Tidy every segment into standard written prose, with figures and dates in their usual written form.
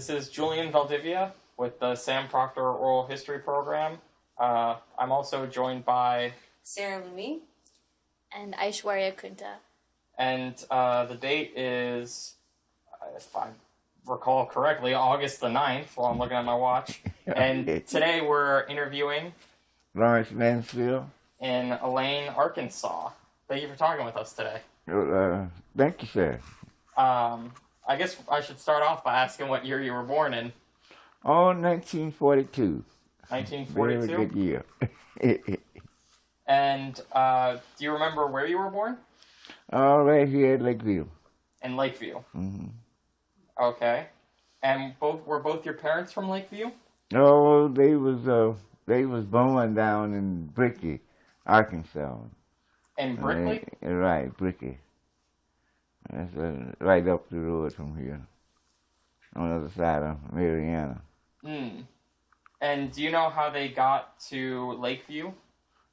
This is Julian Valdivia with the Sam Proctor Oral History Program. I'm also joined by Sarah Lumi and Aishwarya Kunta. And the date is, if I recall correctly, August the 9th while I'm looking at my watch. And today we're interviewing Lawrence Mansfield in Elaine, Arkansas. Thank you for talking with us today. Thank you, sir. I guess I should start off by asking what year you were born in. Oh, 1942. 1942? Very good year. And do you remember where you were born? Right here at Lakeview. In Lakeview. Mm-hmm. Okay. And were both your parents from Lakeview? Oh, they was born down in Brickey, Arkansas. In Brickley? Right, Brickey. That's right up the road from here, on the other side of Mariana. And do you know how they got to Lakeview?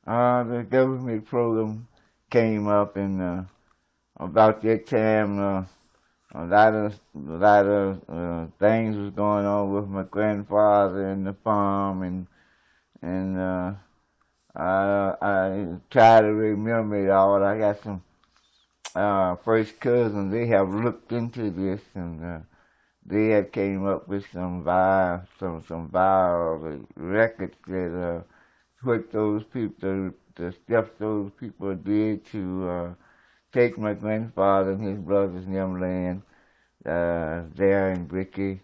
The government program came up, and about that time, a lot of things was going on with my grandfather and the farm, and I try to remember it all. I got some first cousins. They have looked into this, and they had came up with some vile records that what those people, the steps those people did to take my grandfather and his brothers and them land there in Brickey.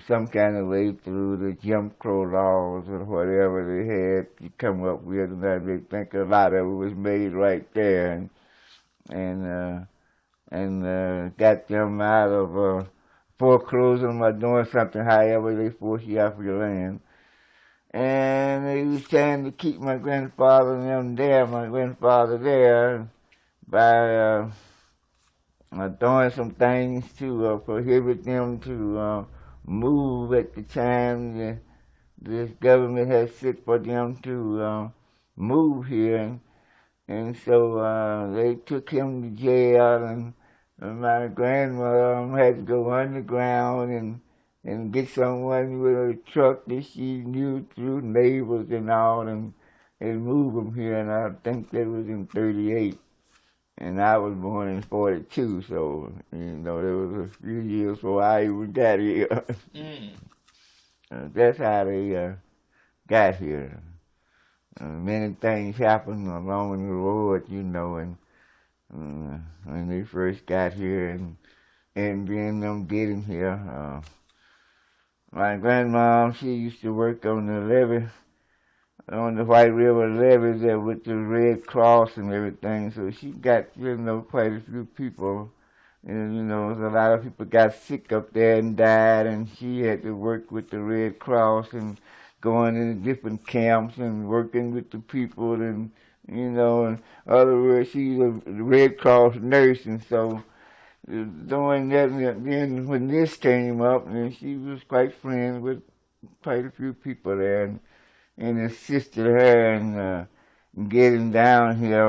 Some kind of way through the Jim Crow laws or whatever they had to come up with, and I think a lot of it was made right there, and got them out of foreclosing or doing something, however they force you out of your land. And they was trying to keep my grandfather and them there, by doing some things to prohibit them to move at the time this government had set for them to move here. And so they took him to jail, and my grandmother had to go underground and get someone with a truck that she knew through neighbors and all, and move them here. And I think that was in 38. And I was born in 42, so, there was a few years before I even got here. That's how they got here. Many things happened along the road, and when they first got here, and then them getting here. My grandmom, she used to work on the levee, on the White River levees there with the Red Cross and everything, so she got, quite a few people. And, a lot of people got sick up there and died, and she had to work with the Red Cross and going into different camps and working with the people, and, in other words, she's a Red Cross nurse, and so doing that, and then when this came up, and she was quite friends with quite a few people there, and assisted her in getting down here,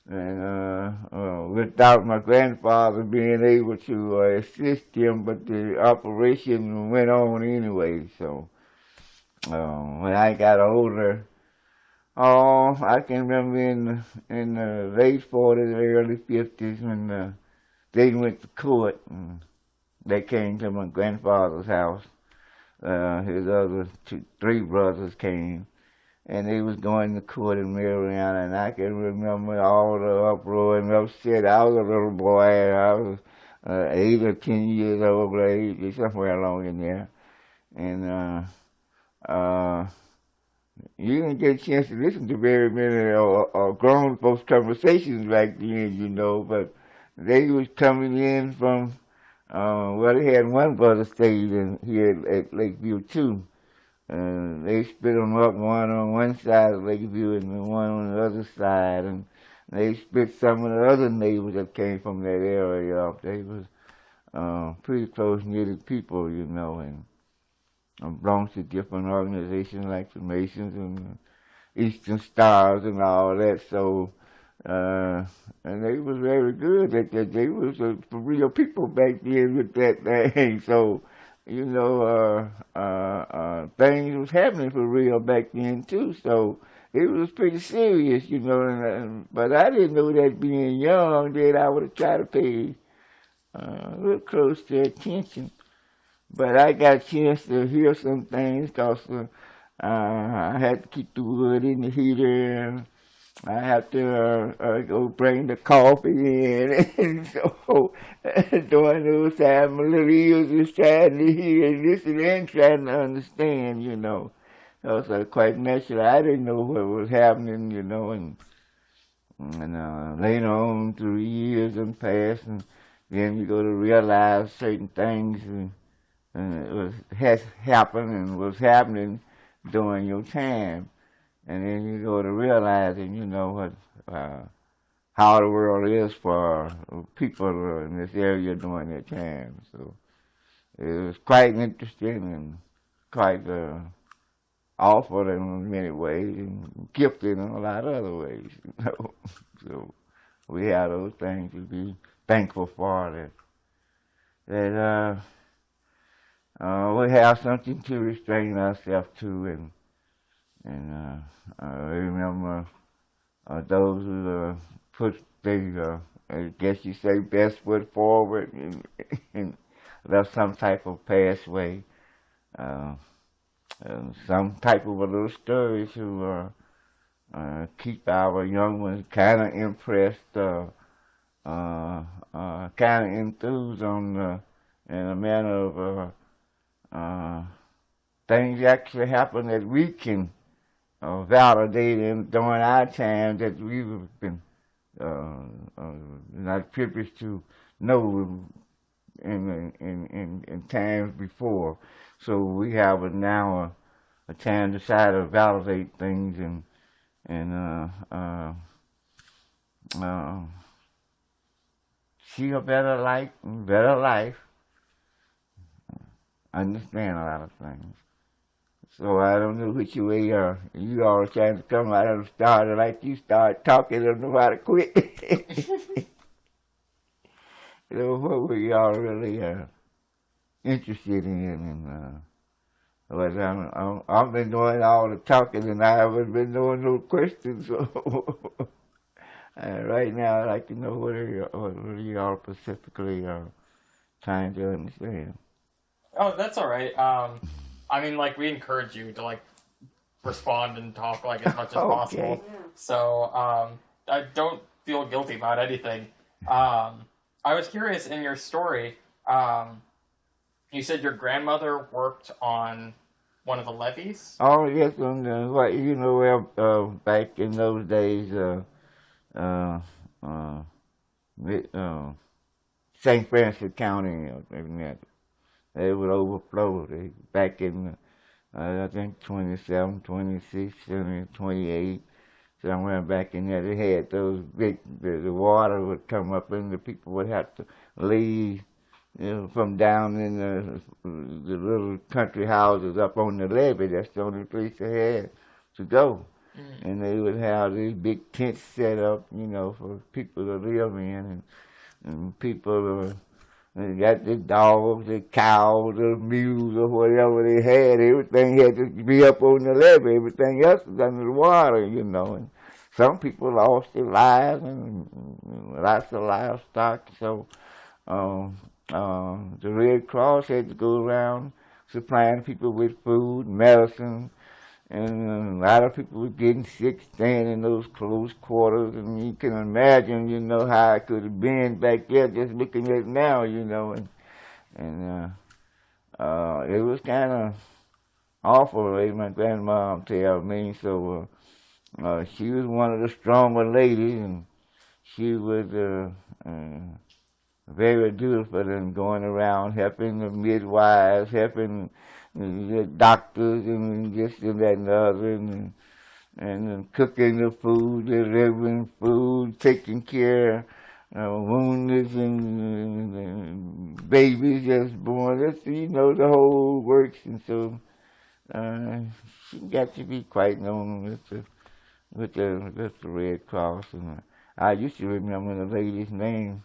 and without my grandfather being able to assist him, but the operation went on anyway. So when I got older, I can remember in the late 40s, early 50s, when they went to court, and they came to my grandfather's house. His other three brothers came, and they was going to court in Mariana, and I can remember all the uproar and upset. I was a little boy. I was 8 or 10 years old, somewhere along in there, and you didn't get a chance to listen to very many grown folks' conversations back then, but they was coming in from. They had one brother stayed in here at Lakeview too. They split them up, one on one side of Lakeview and one on the other side, and they split some of the other neighbors that came from that area up. They was pretty close-knitted people, and belonged to different organizations like the Masons and Eastern Stars and all that. So and they was very good at that. They was for real people back then with that thing. So, you know, things was happening for real back then too. So it was pretty serious, you know. But I didn't know that being young that I would have tried to pay a little close to attention. But I got a chance to hear some things because I had to keep the wood in the heater. I have to go bring the coffee in, and so during those times, my little ears was trying to hear and listen and trying to understand, you know. So quite naturally, I didn't know what was happening, you know, and later on through the years and past, and then you go to realize certain things has happened and was happening during your time. And then you go to realizing, you know, what, how the world is for people in this area during that time. So it was quite interesting and quite awful in many ways and gifted in a lot of other ways, you know. So we have those things to be thankful for, that we have something to restrain ourselves to, and I remember those who put their, I guess you say, best foot forward and left some type of pathway, some type of a little story to keep our young ones kind of impressed, kind of enthused on in a manner of things actually happen that we can validated during our time that we've been not privileged to know in times before. So we have now a time to try to validate things and see a better life, understand a lot of things. So I don't know which way you all are trying to come out of the start, like you start talking, I don't know how to quit. You know, what were y'all really interested in? But I've been doing all the talking and I haven't been doing no questions. So right now I'd like to know what are y'all specifically trying to understand. Oh, that's all right. I mean, like, we encourage you to, like, respond and talk, like, as much as possible. So, I don't feel guilty about anything. I was curious, in your story, you said your grandmother worked on one of the levees? Oh, yes, you know, back in those days, St. Francis County, they would overflow. Back in, I think, 27, 26, 28, somewhere back in there, they had those big, the water would come up and the people would have to leave, you know, from down in the little country houses up on the levee. That's the only place they had to go. Mm. And they would have these big tents set up, you know, for people to live in, and people they got the dogs, the cows, the mules, or whatever they had. Everything had to be up on the levee. Everything else was under the water, you know. And some people lost their lives and lots of livestock. So the Red Cross had to go around supplying people with food, medicine, and a lot of people were getting sick staying in those close quarters. And you can imagine, you know, how it could have been back there just looking at it now, you know. And it was kind of awful, like my grandmom tell me. So she was one of the stronger ladies, and she was very dutiful in going around helping the midwives, helping the doctors and this and that and the other, and cooking the food, delivering food, taking care of wounded and babies just born. That's, you know, the whole works. And so she got to be quite known with the Red Cross. And I used to remember the lady's name.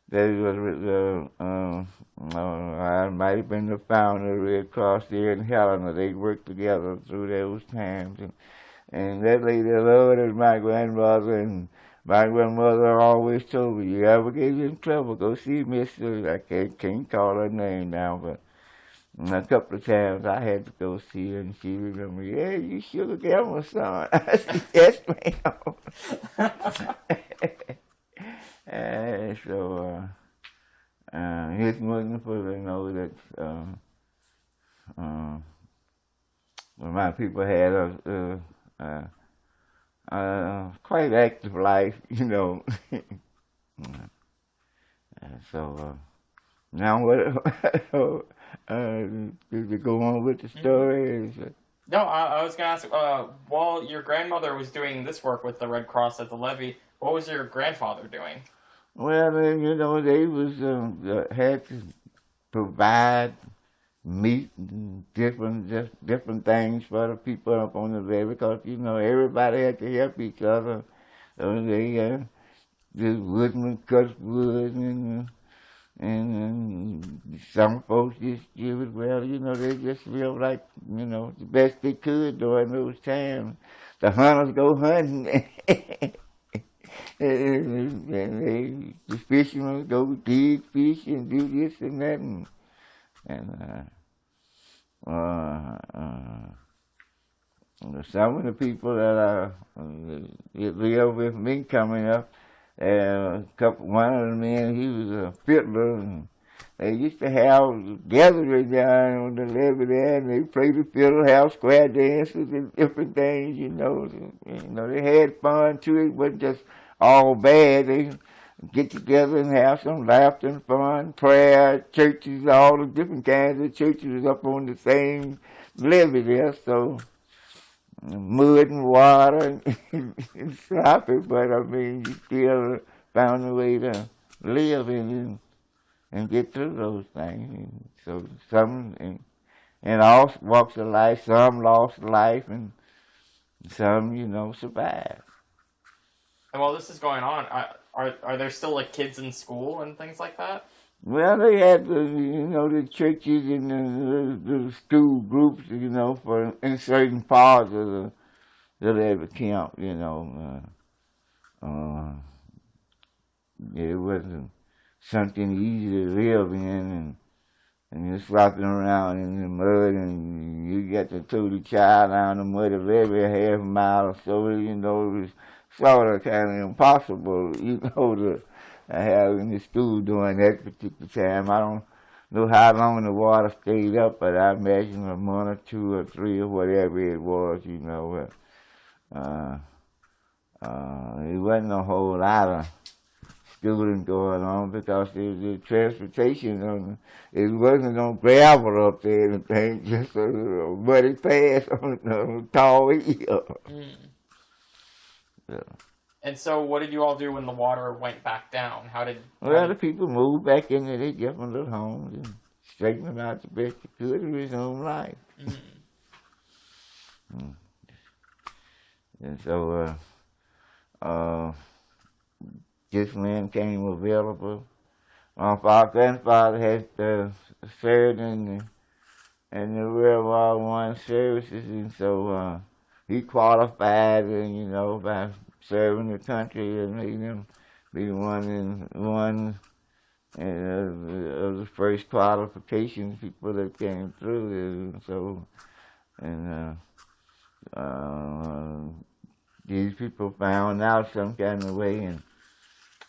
That was I might have been the founder of the Red Cross there in Helena. They worked together through those times, and that lady loved as my grandmother. And my grandmother always told me, "You ever get in trouble, go see Mister." I can't call her name now, but a couple of times I had to go see her, and she remembered, "Yeah, you sugar gamble, son." I said, "Yes, ma'am." And so it's wonderful to know that when my people had a quite active life, you know. So now what? Did we go on with the story? No, I was going to ask, while your grandmother was doing this work with the Red Cross at the levee, what was your grandfather doing? Well, you know, they was had to provide meat and different things for the people up on the levee, because you know everybody had to help each other. So they the woodmen cut wood, and some folks just give it, well, you know, they just feel like, you know, the best they could during those times. The hunters go hunting, and the fishermen go dig fish and do this and that, and some of the people that live with me coming up, one of the men, he was a fiddler, and they used to have gatherings down on the levee there, and they played the fiddle, have square dances and different things, you know. They had fun too. It wasn't just all bad. They get together and have some laughter and fun, prayer, churches, all the different kinds of churches up on the same levee there, so mud and water and sloppy, but I mean, you still found a way to live in and get through those things. And so some in all walks of life, some lost life, and some, you know, survived. And while this is going on, are there still like kids in school and things like that? Well, they had the churches and the school groups, you know, for in certain parts of the levee camp, you know. It wasn't something easy to live in, and you're slopping around in the mud, and you got to tow the child down the muddy levee a half a mile or so, you know. It was sort of kind of impossible, you know, to have in the school during that particular time. I don't know how long the water stayed up, but I imagine a month or two or three or whatever it was, you know. It wasn't a whole lot of schooling going on because the transportation, it wasn't on gravel up there and things, just a muddy path on a tall hill. So. And so what did you all do when the water went back down? Well, the people moved back into their different little homes and straightened them out the best they could and resumed life. And so this man came available. My grandfather had served in the World War I services, and so he qualified, you know, by serving the country and made him be one of the first qualifications people that came through. So, and these people found out some kind of way,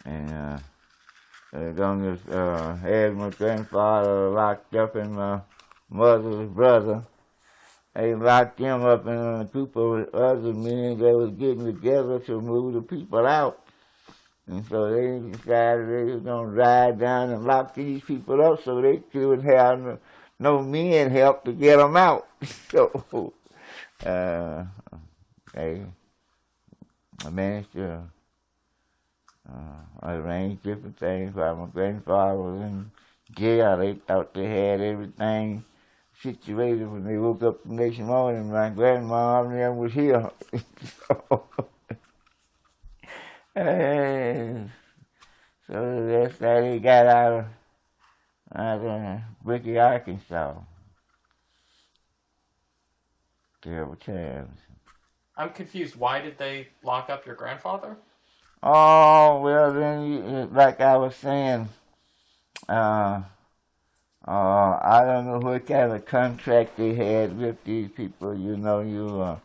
and gonna had my grandfather locked up and my mother's brother. They locked him up in a group of other men that was getting together to move the people out. And so they decided they was going to ride down and lock these people up so they couldn't have no men help to get them out. So they managed to arrange different things. While my grandfather was in jail, they thought they had everything situated. When they woke up the next morning, my grandma and them was here. And so that's how they got out of Bricky, Arkansas. Terrible times. I'm confused. Why did they lock up your grandfather? Oh, well, then, like I was saying, I don't know what kind of contract they had with these people. You know, you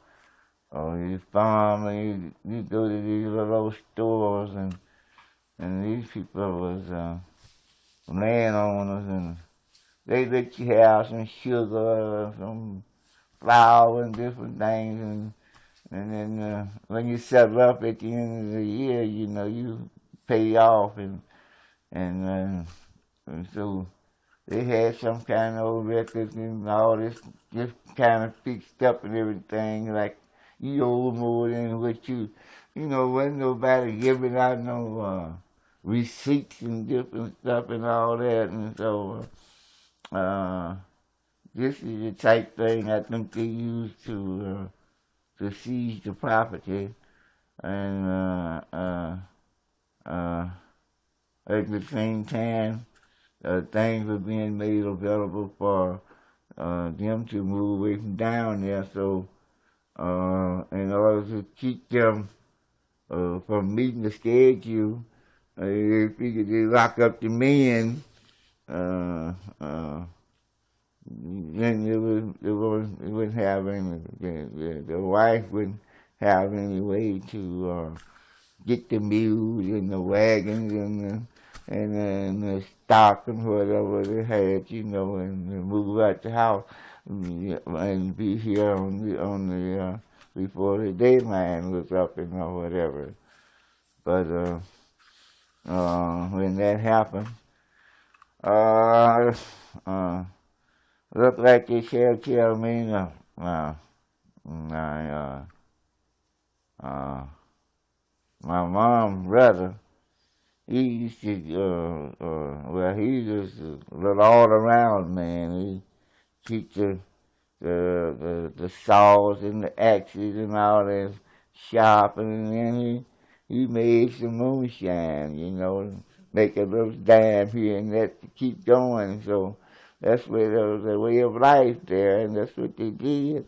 farm and you go to these little stores and these people was landowners and they let you have some sugar, some flour and different things and then when you settle up at the end of the year, you know, you pay off and so they had some kind of old records and all this just kind of fixed up and everything, like you owe more than what you know, wasn't nobody giving out no receipts and different stuff and all that, and so this is the type thing I think they use to seize the property, and at the same time, things were being made available for them to move away from down there. So, in order to keep them from meeting the schedule, they figured they lock up the men. Then it wouldn't have any, the wife wouldn't have any way to get the mules and the wagons and the stock and whatever they had, you know, and move out the house and be here on the before the dayline was up and or whatever. But when that happened, looked like they should tell me my mom's brother, he used to, well, he was a little all-around man. He keep the saws and the axes and all that sharp, and then he made some moonshine, you know, make a little dime here and that to keep going. So that's where there was a way of life there, and that's what they did.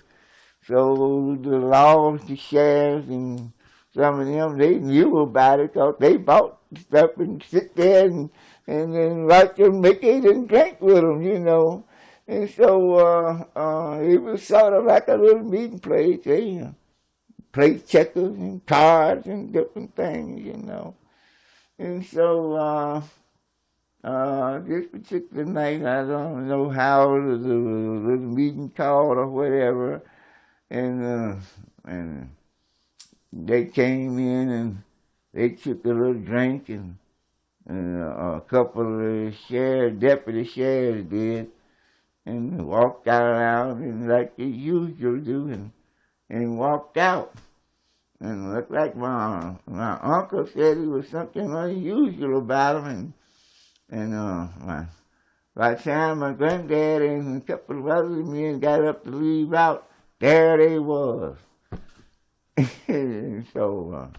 So the laws, the sheriffs, and some of them, they knew about it because they bought stuff and sit there and then watch them make it and drink with them, you know. And so it was sort of like a little meeting place. They played checkers and cards and different things, you know. And so this particular night, I don't know how the little meeting called or whatever, and they came in and they took a little drink, and a couple of the deputy sheriffs did, and walked out and like they usually do, and walked out. And it looked like my uncle said it was something unusual about him, and by the time my granddad and a couple of other men got up to leave out, there they was. And so,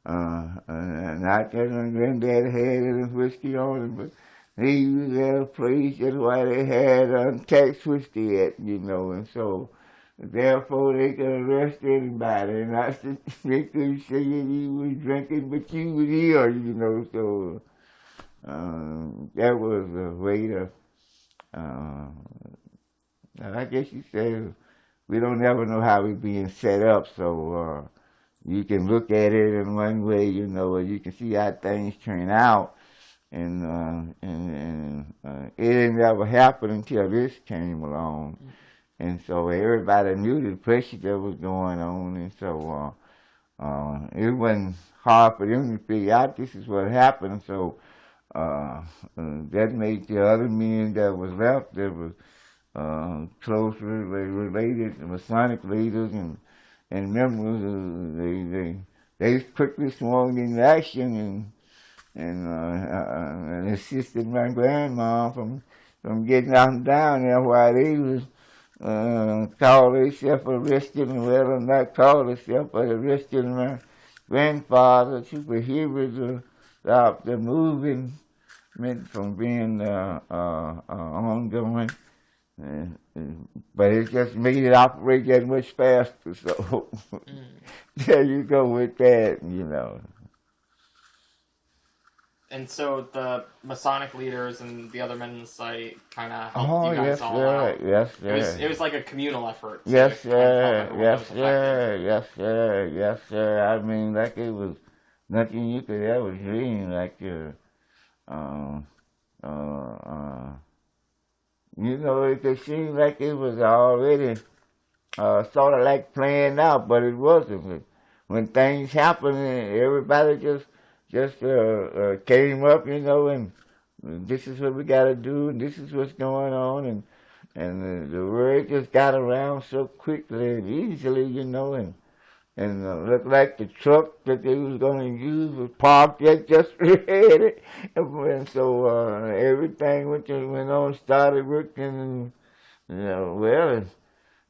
not that my granddad had any whiskey on him, but he was at a place that's why they had tax whiskey at, you know, and so therefore they could arrest anybody, and they could say that he was drinking, but he was here, you know, so that was a way to, I guess you say, we don't ever know how we're being set up, so you can look at it in one way, you know, or you can see how things turn out, and it didn't ever happen until this came along, and so everybody knew the pressure that was going on, and so it wasn't hard for them to figure out this is what happened, so that made the other men that was left, that was closely related Masonic leaders and members, they quickly swung into action and assisted my grandma from getting out and down there while they was called themselves arrested, and well, not called themselves, but arrested grandfather, superheroes, the moving meant from being ongoing. But it just made it operate that much faster. So there you go with that, you know. And so the Masonic leaders and the other men in the site kind of helped you guys all out. Yes, sir. It was like a communal effort. Yes, sir. Yes, sir. Yes, sir. Yes, sir. I mean, like it was nothing you could ever dream. Like you know, it could seem like it was already sort of like planned out, but it wasn't. When things happened, everybody just came up, you know, and this is what we got to do, and this is what's going on, and the word just got around so quickly and easily, you know, and looked like the truck that they was going to use was parked just ready, and so everything went on, started working, and you know, well.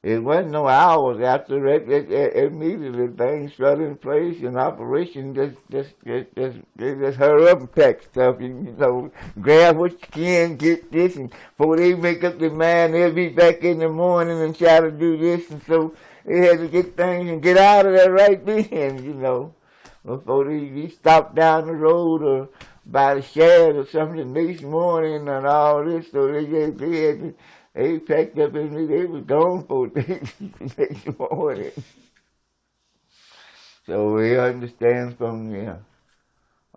It wasn't no hours after that. Immediately things fell in place and operation just hurry up and pack stuff. You know, grab what you can, get this, and before they make up their mind, they'll be back in the morning and try to do this. And so they had to get things and get out of there right then, you know, before they stopped down the road or by the shed or something the next morning and all this. So they had to. They packed up and they was gone for the next morning. So we understand from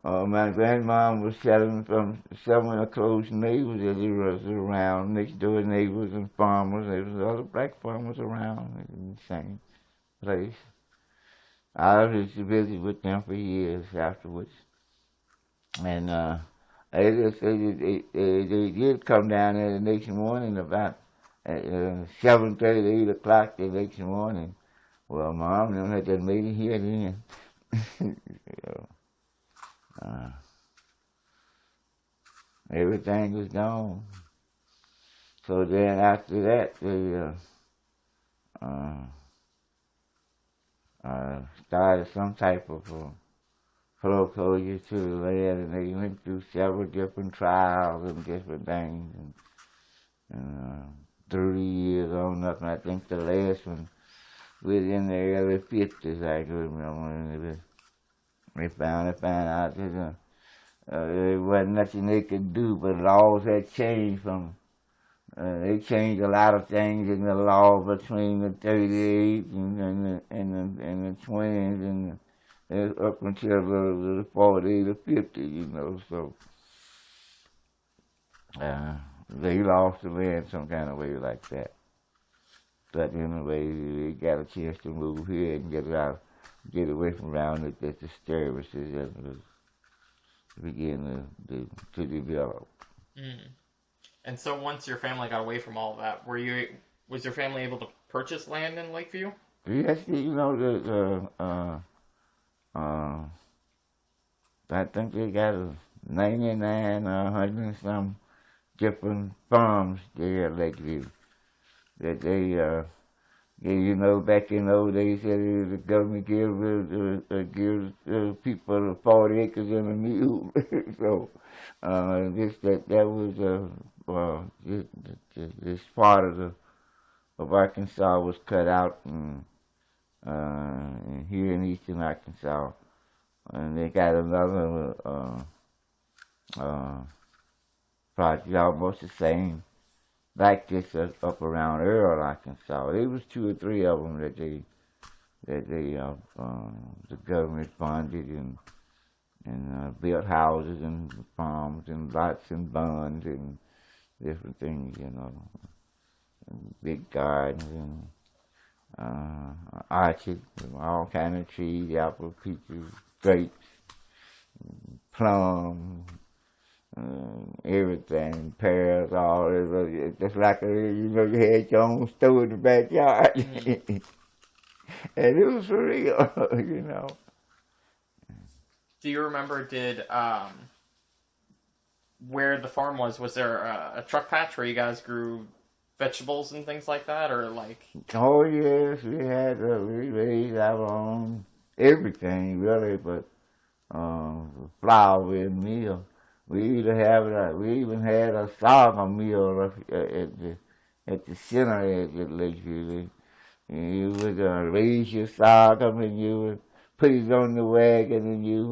my grandmom was selling from some of the close neighbors that was around, next door neighbors and farmers. There was other black farmers around in the same place. I used to visit with them for years afterwards. And they did come down there the next morning about 7:30, 8 o'clock the next morning. Well, Mom, them had that meeting here then. Everything was gone. So then after that, they started some type of foreclosure to the land, and they went through several different trials and different things, and 30 years on up, and I think the last one was in the early 50s, I can remember, and they found out that there wasn't nothing they could do, but laws had changed from, they changed a lot of things in the law between the 38 and the 20s, and up until the 40 to 50, you know, so they lost the land some kind of way like that. But anyway, they got a chance to move here and get away from around the disturbances that was beginning to develop. Mm. And so once your family got away from all of that, was your family able to purchase land in Lakeview? Yes, you know, I think they got 99 or 100 and some different farms there at Lakeview that they, you know, back in those days, the government gives people 40 acres and a mule. So that was this part of Arkansas was cut out, and here in eastern Arkansas, and they got another project almost the same, like this up around Earl, Arkansas. There was 2 or 3 of them that the government funded and built houses and farms and lots and bonds and different things, you know, and big gardens and orchards, all kind of trees, apple, peaches, grapes, plums, everything, pears, all this, just like you know, you had your own store in the backyard, and it was for real, you know. Do you remember? Where the farm was there a truck patch where you guys grew vegetables and things like that, or like? Oh yes, we raised our own everything really, but flour and meal. We even had a sorghum meal at the center of the lake. You would raise your sorghum and you would put it on the wagon and you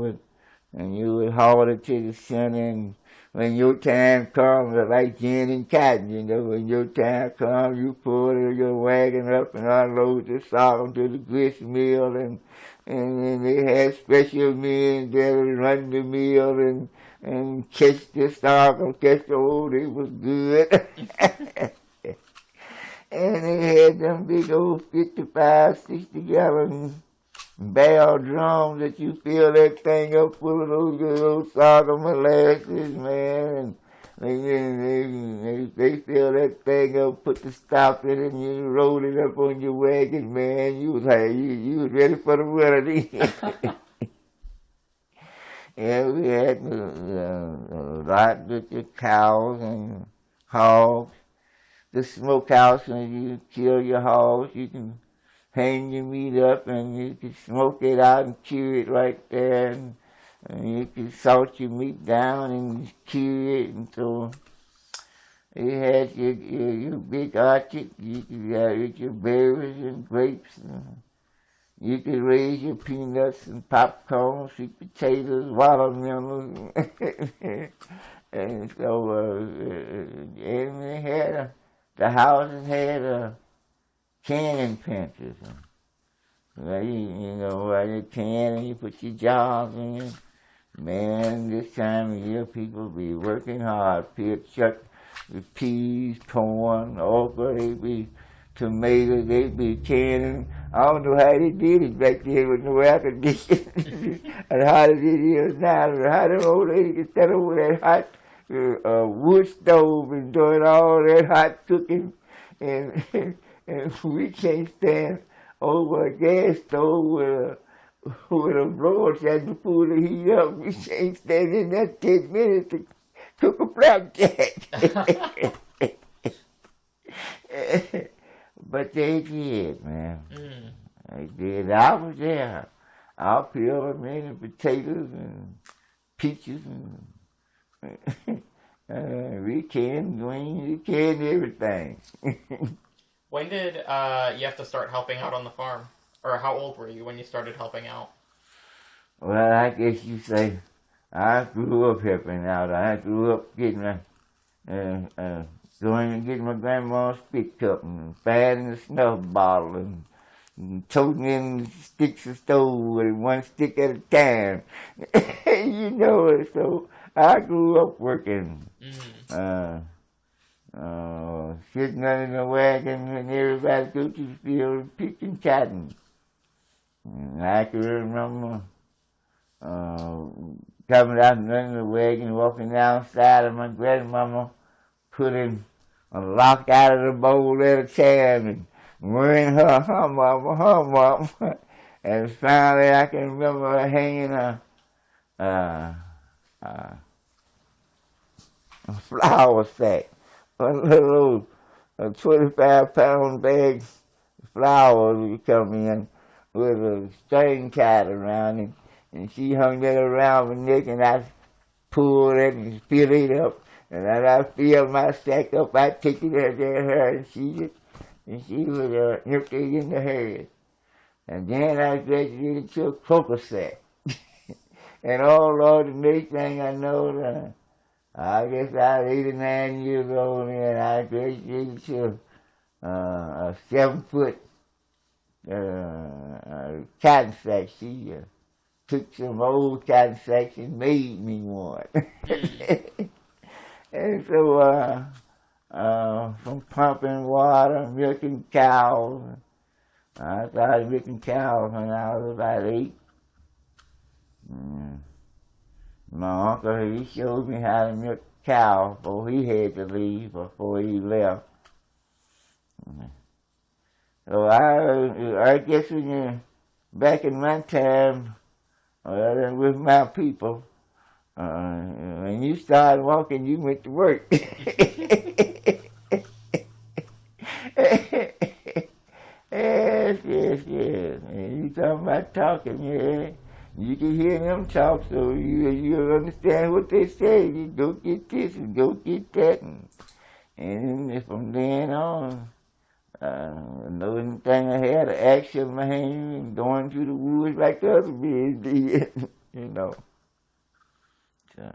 would haul it to the center, and when your time comes, like gin and cotton, when your time comes, you pull your wagon up and unload the sorghum to the grist mill, and they had special men there to run the mill and catch the sorghum, it was good. And they had them big old 55, 60-gallon barrel drums that you fill that thing up full of those good old sorghum molasses, man. And they fill that thing up, put the stop in it, and you roll it up on your wagon, man. You was ready for the winter. Yeah, we had a lot with the cows and hogs. The smokehouse, when you kill your hogs, you can hang your meat up and you can smoke it out and cure it right there. And you can salt your meat down and cure it. And so you had your big orchard. You could eat your berries and grapes. And you could raise your peanuts and popcorn, sweet potatoes, watermelons. And so, and they had the houses had canning pinchers. Where you can and you put your jobs in. Man, this time of year people be working hard. Chuck with peas, corn, okra, they be tomatoes, they be canning. I don't know how they did it back then with no air conditioning. And how it is now. How the old lady can stand over that hot wood stove and doing all that hot cooking, and we can't stand over a gas stove with a blower trying to pull the heat up. We can't stand in that 10 minutes to cook a flapjack. But they did, man. They did. I was there. I'll peel them in and potatoes and peaches and we canned greens, we canned everything. When did you have to start helping out on the farm? Or how old were you when you started helping out? Well, I guess you say I grew up helping out. I grew up getting going and getting my grandma's spit cup and fanning the snuff bottle and toting in sticks of stove with one stick at a time. So I grew up working, sitting under the wagon and everybody go to the field picking cotton. And I can remember coming out under the wagon, walking outside, and my grandmama putting a lock out of the bowl at a time and wearing her hum. And finally I can remember her hanging a flour sack, a little 25-pound bag of flour would come in with a string tied around it, and she hung that around my neck, and I pulled it and filled it up, and then I filled my sack up. I take it at her, and she would empty it in the head. And then I graduated to a cocoa sack. And oh Lord, the next thing I know, I guess I was 8 or 9 years old, and I graduated to a 7-foot cotton sack. She took some old cotton sacks and made me one. And so from pumping water, milking cows, I started milking cows when I was about 8. My uncle, he showed me how to milk cows before he had to leave, before he left. So I guess when you're back in my time, with my people, when you started walking, you went to work. Yes. And you talking about talking, yeah. You can hear them talk, so you understand what they say. You go get this and go get that. And from then on, another thing I had, an axe in my hand and going through the woods like the other men did, you know. So.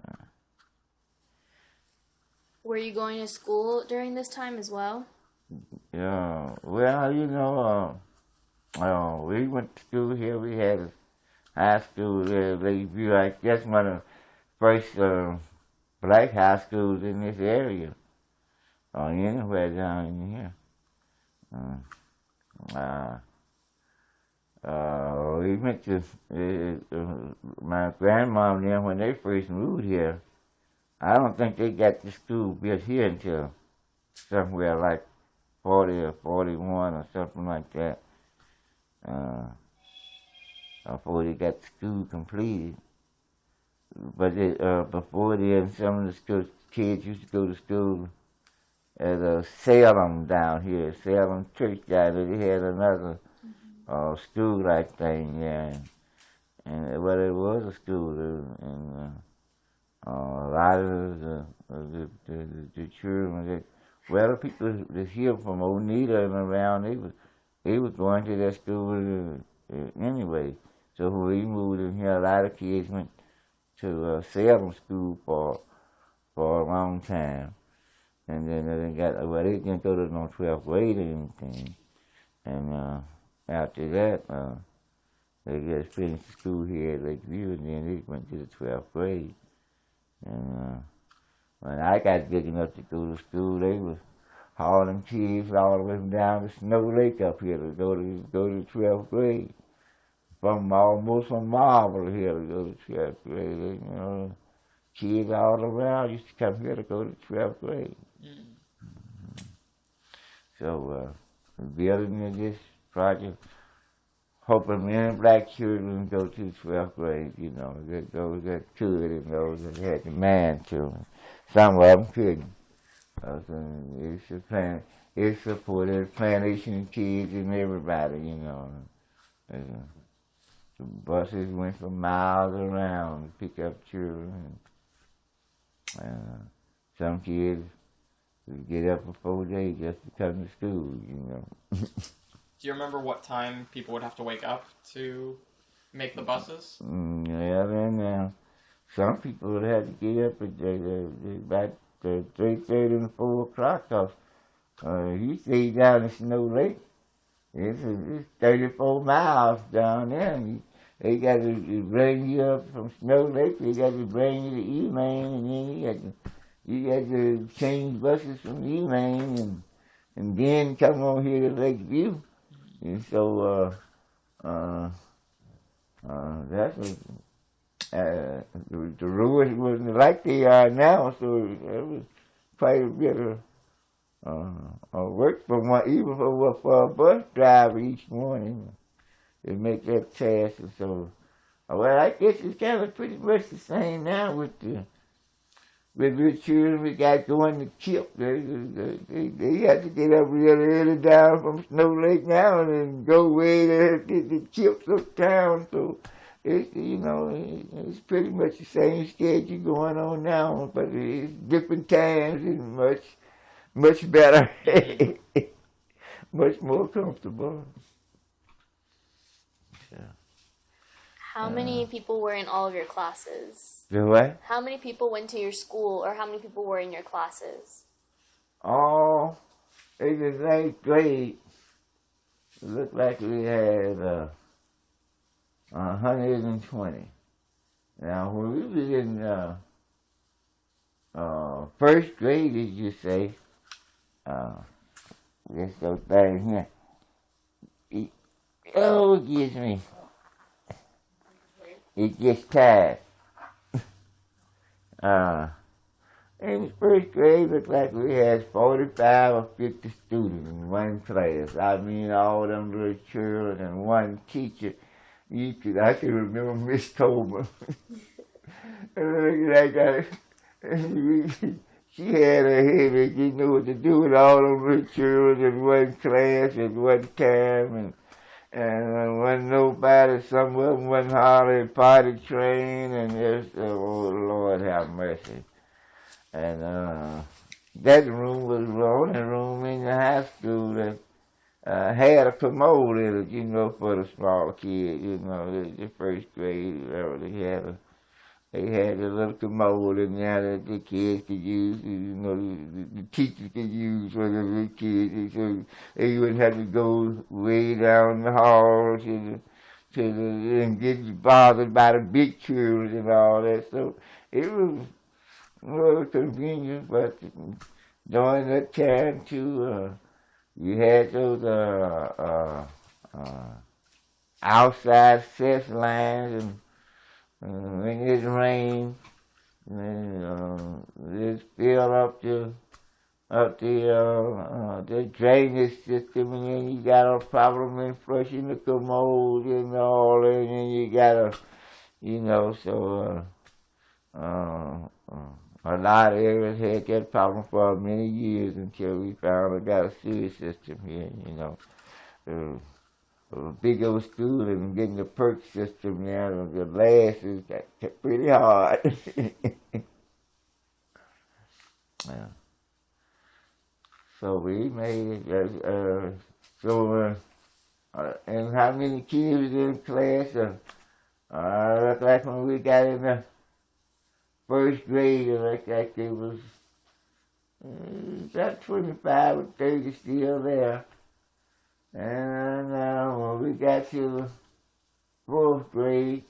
Were you going to school during this time as well? Yeah, well, you know, we went to school here. We had a high school there, Lakeview. I guess one of the first black high schools in this area, or anywhere down in here. We went to my grandma and them when they first moved here. I don't think they got the school built here until somewhere like 40 or 41 or something like that. Before they got the school completed. But before then, some of the kids used to go to school at Salem down here, Salem Church down there. They had another school-like thing, yeah. And well, it was a school, and a lot of the children, the people that here from Oneida and around, they was going to that school anyway. So when we moved in here, a lot of kids went to Salem School for a long time. And then they didn't go to no 12th grade or anything. And after that, they just finished school here at Lakeview, and then they went to the 12th grade. And when I got big enough to go to school, they was hauling kids all the way from down to Snow Lake up here to go to the 12th grade. Almost from Marble here to go to 12th grade. You know, kids all around used to come here to go to 12th grade. So, building this project, hoping many black children go to the 12th grade, you know, those that could and those that had the man to. Some of them couldn't. It supported plantation kids and everybody, you know. The buses went for miles around to pick up children. Some kids would get up before day just to come to school, you know. Do you remember what time people would have to wake up to make the buses? Yeah, then some people would have to get up at about 3:30 and 4 o'clock. Cause you stay down in Snow Lake. It's 34 miles down there. And they got to bring you up from Snow Lake. They got to bring you to E-Main, and then you got to change buses from E-Main, and then come on here to Lakeview. And so that's what, the roads wasn't like they are now, so it was quite a bit of work even for a bus driver each morning to make that task. And so, well, I guess it's kind of pretty much the same now with the children we got going to KIP. They have to get up real early down from Snow Lake now and then go way to the KIPs uptown. So it's, you know, it's pretty much the same schedule going on now, but it's different times and much better, much more comfortable. So. How many people were in all of your classes? The what? How many people went to your school, or how many people were in your classes? Oh, in the 9th grade, it looked like we had 120. Now, when we was in first grade, as you say, this little thing here, excuse me. It gets tired. In first grade, looked like we had 45 or 50 students in one class. I mean, all them little children and one teacher. I can remember Miss Coleman. She had her head and didn't know what to do with all them little children in one class at one time. And wasn't nobody, some of them wasn't hardly potty trained, and just, oh Lord have mercy. And that room was the only room in the high school that had a commode in it, you know, for the smaller kids, you know, the first grade, whatever they had a little commode in there that the kids could use, you know, the teachers could use for the kids, so they wouldn't have to go way down the hall and get bothered by the big children and all that. So it was a little convenient, but during that time too, you had those outside cess lines, and when it rained, it filled up the drainage system, and then you got a problem in flushing the commode and all, and then you got a, you know, so a lot of areas had that problem for many years until we finally got a sewage system here, you know. A big old school and getting the perk system now, the last is pretty hard. Yeah. So we made it, and how many kids in class? Looked like when we got in the first grade, it looked like it was about 25 or 30 still there. And when we got to the fourth grade,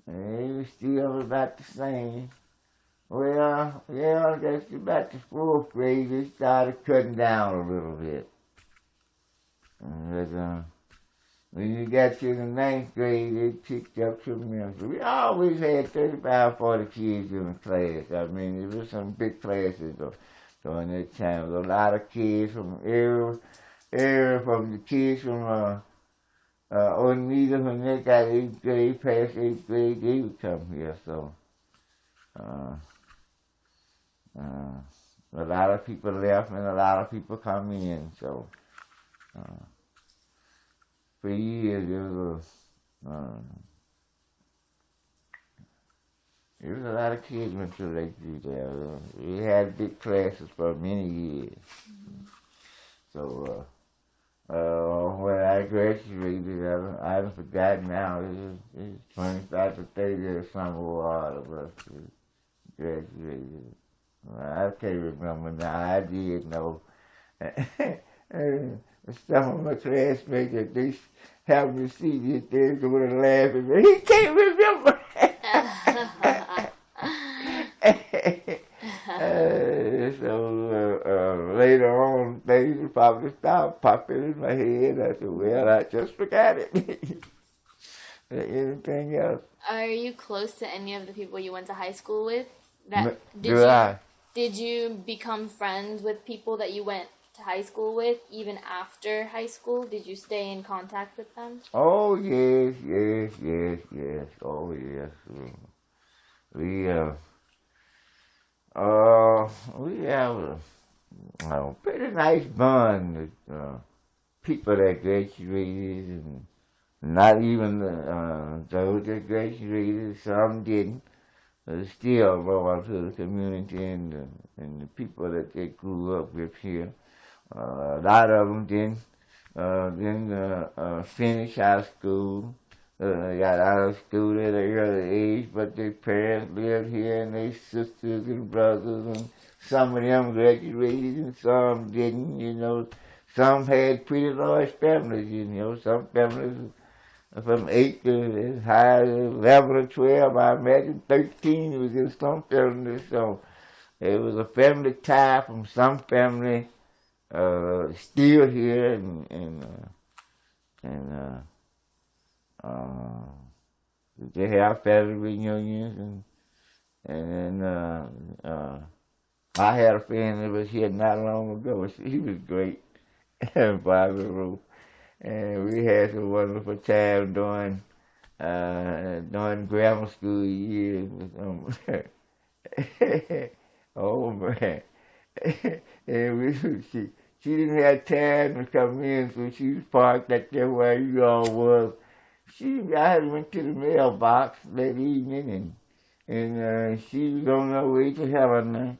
it was still about the same. Well, yeah, I guess about the fourth grade, it started cutting down a little bit. But when you got to the ninth grade, it picked up tremendously. We always had 35, 40 kids in the class. I mean, there was some big classes during that time. There was a lot of kids from from the kids from Oneida, when they got 8th grade, past 8th grade, they would come here. So a lot of people left and a lot of people come in. So for years there was a lot of kids went to Lakeview there. We had big classes for many years. So when I graduated, I haven't forgotten now, it's 25 to 30 or some of us graduated. I can't remember now, I did know. And some of my classmates, that they happened to see this, they were going to laugh and say, he can't remember. So later on, things probably started popping in my head. I said, well, I just forgot it. Anything else? Are you close to any of the people you went to high school with? Did you become friends with people that you went to high school with even after high school? Did you stay in contact with them? Oh, yes. Oh, yes. We have a pretty nice bond with people that graduated, and not even those that graduated, some didn't. Still loyal to the community and the people that they grew up with here. A lot of them didn't finish high school. Got out of school at an early age, but their parents lived here, and their sisters and brothers, and some of them graduated and some didn't, you know. Some had pretty large families, you know. Some families from 8 to as high as 11 or 12, I imagine 13 was in some families. So it was a family tie from some family still here, and they have family reunions, and I had a friend that was here not long ago. He was great, Bobby Roof, and we had some wonderful time during grammar school years. Oh man! And she she didn't have time to come in, so she was parked at there where you all was. I went to the mailbox that evening, and she was on her way to heaven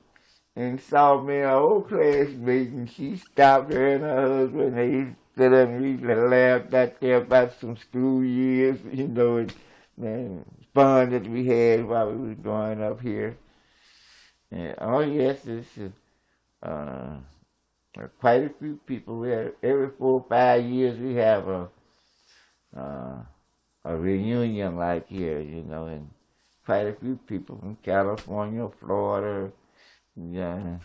and saw me, an old classmate, and she stopped her and her husband. They stood up and we laughed out there about some school years, and fun that we had while we was growing up here. And, oh yes, it's quite a few people. Every 4 or 5 years we have a reunion like here, and quite a few people from California, Florida, yeah,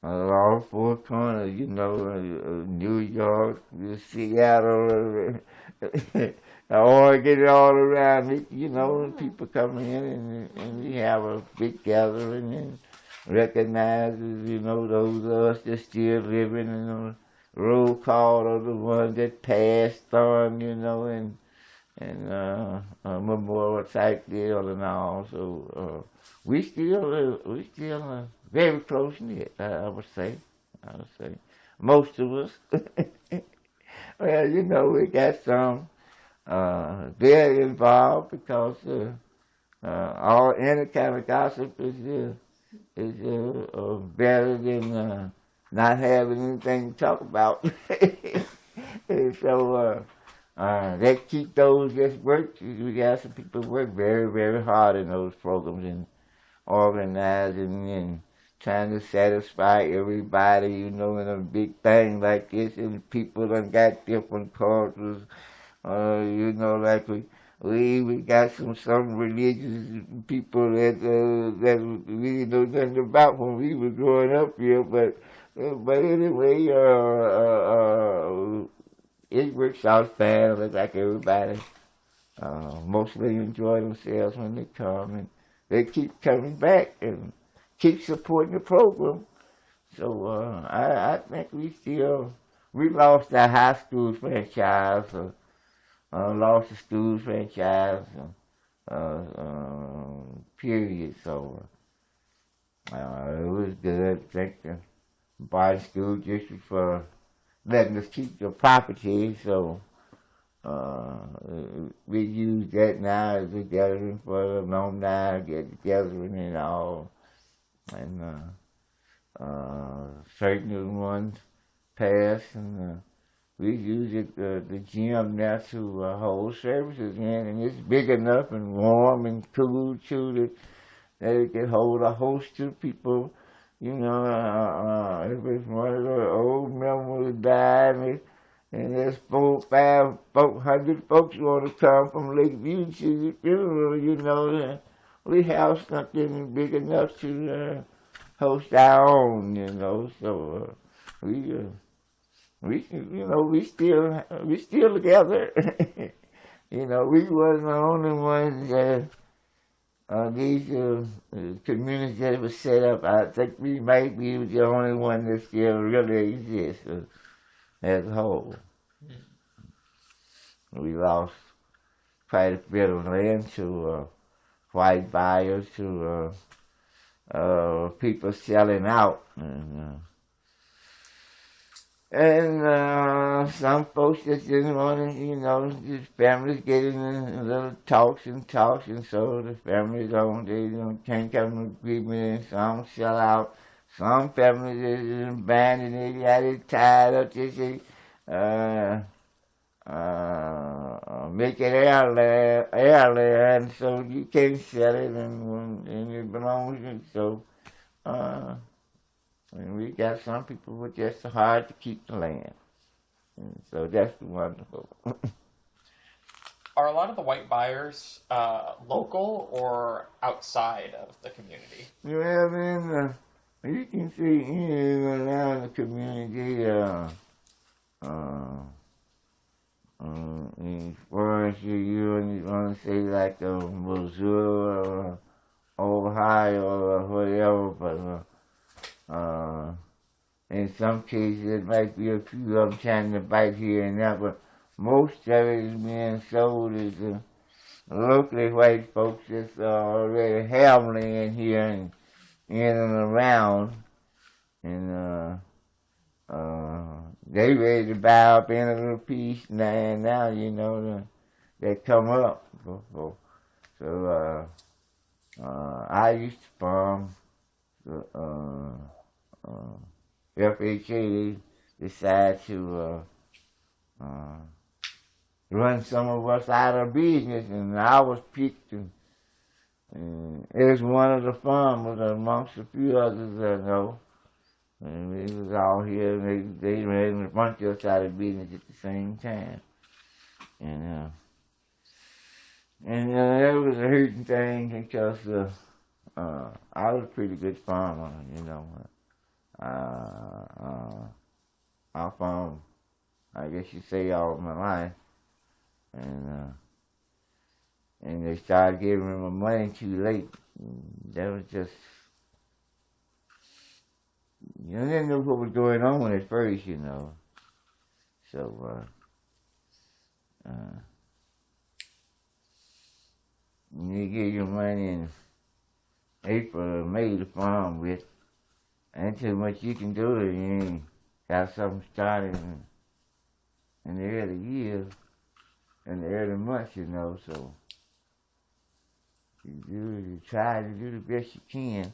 all 4 corners, New York, Seattle, Oregon, all around it, and people come in and we have a big gathering and recognizes, those of us that still living, and roll call of the ones that passed on, and memorial type deal and all. So we still very close knit. I would say most of us. Well, we got some very involved because all any kind of gossip is better than not having anything to talk about. And so they keep those just work. We got some people who work very, very hard in those programs and organizing and trying to satisfy everybody, in a big thing like this. And people done got different cultures, like we got some religious people that we didn't know nothing about when we were growing up here. But anyway, it works out fine, like everybody. Mostly enjoy themselves when they come, and they keep coming back and keep supporting the program. So I think we lost our high school franchise, lost the school franchise, period. So it was good. Thank the Barton School District for letting us keep the property. So we use that now as a gathering for the alumni, get together and all. And certain ones pass, and we use it, the gym now to hold services in, and it's big enough and warm and cool too that it can hold a host of people. If it's one of the old members died, and there's 400 folks want to come from Lakeview to the funeral, we have something big enough to host our own, So we still together. We wasn't the only ones. These communities that were set up, I think we might be the only one that still really exists as a whole. We lost quite a bit of land to white buyers, to people selling out, and some folks just didn't want to, just families getting in little talks, and so the families can't come to an agreement, and some sell out. Some families is abandoned, they got it tied up, they say, make it airland, so you can't sell it, and it belongs, and so, and we got some people who are just hard to keep the land. And so that's wonderful. Are a lot of the white buyers local or outside of the community? Well, then, you can see around the community, as far as you want to say like Missouri or Ohio or whatever, but in some cases it might be a few of them trying to bite here and there, but most of it is being sold as locally white folks that already have land here and in and around, and they ready to buy up in a little piece now, you know, they come up. So I used to farm. FHA decided to run some of us out of business, and I was picked. And it was one of the farmers amongst a few others I know. And we was all here, and they ran a bunch of us out of business at the same time. And that was a hurting thing because I was a pretty good farmer, you know. I farmed, I guess you say, all of my life. And they started giving me my money too late. That was just, you know, they didn't know what was going on at first, you know. So, you get your money in April or May to farm with, ain't too much you can do it. You ain't got something started in the early years, in the early months, you know, so you try to do the best you can.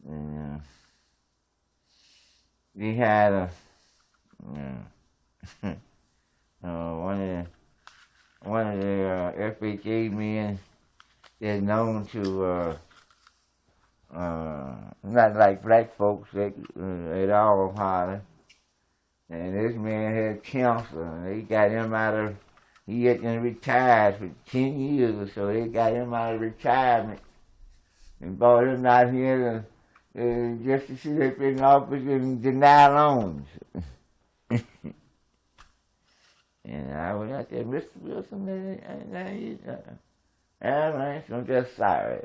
And we had one of the FHA men is known to not like black folks at all, hardly. And this man had cancer, and they got him out of, he had been retired for 10 years or so. They got him out of retirement and brought him out here just to sit up in the office and deny loans. And I went out there, Mr. Wilson, all right, so I'm just sorry.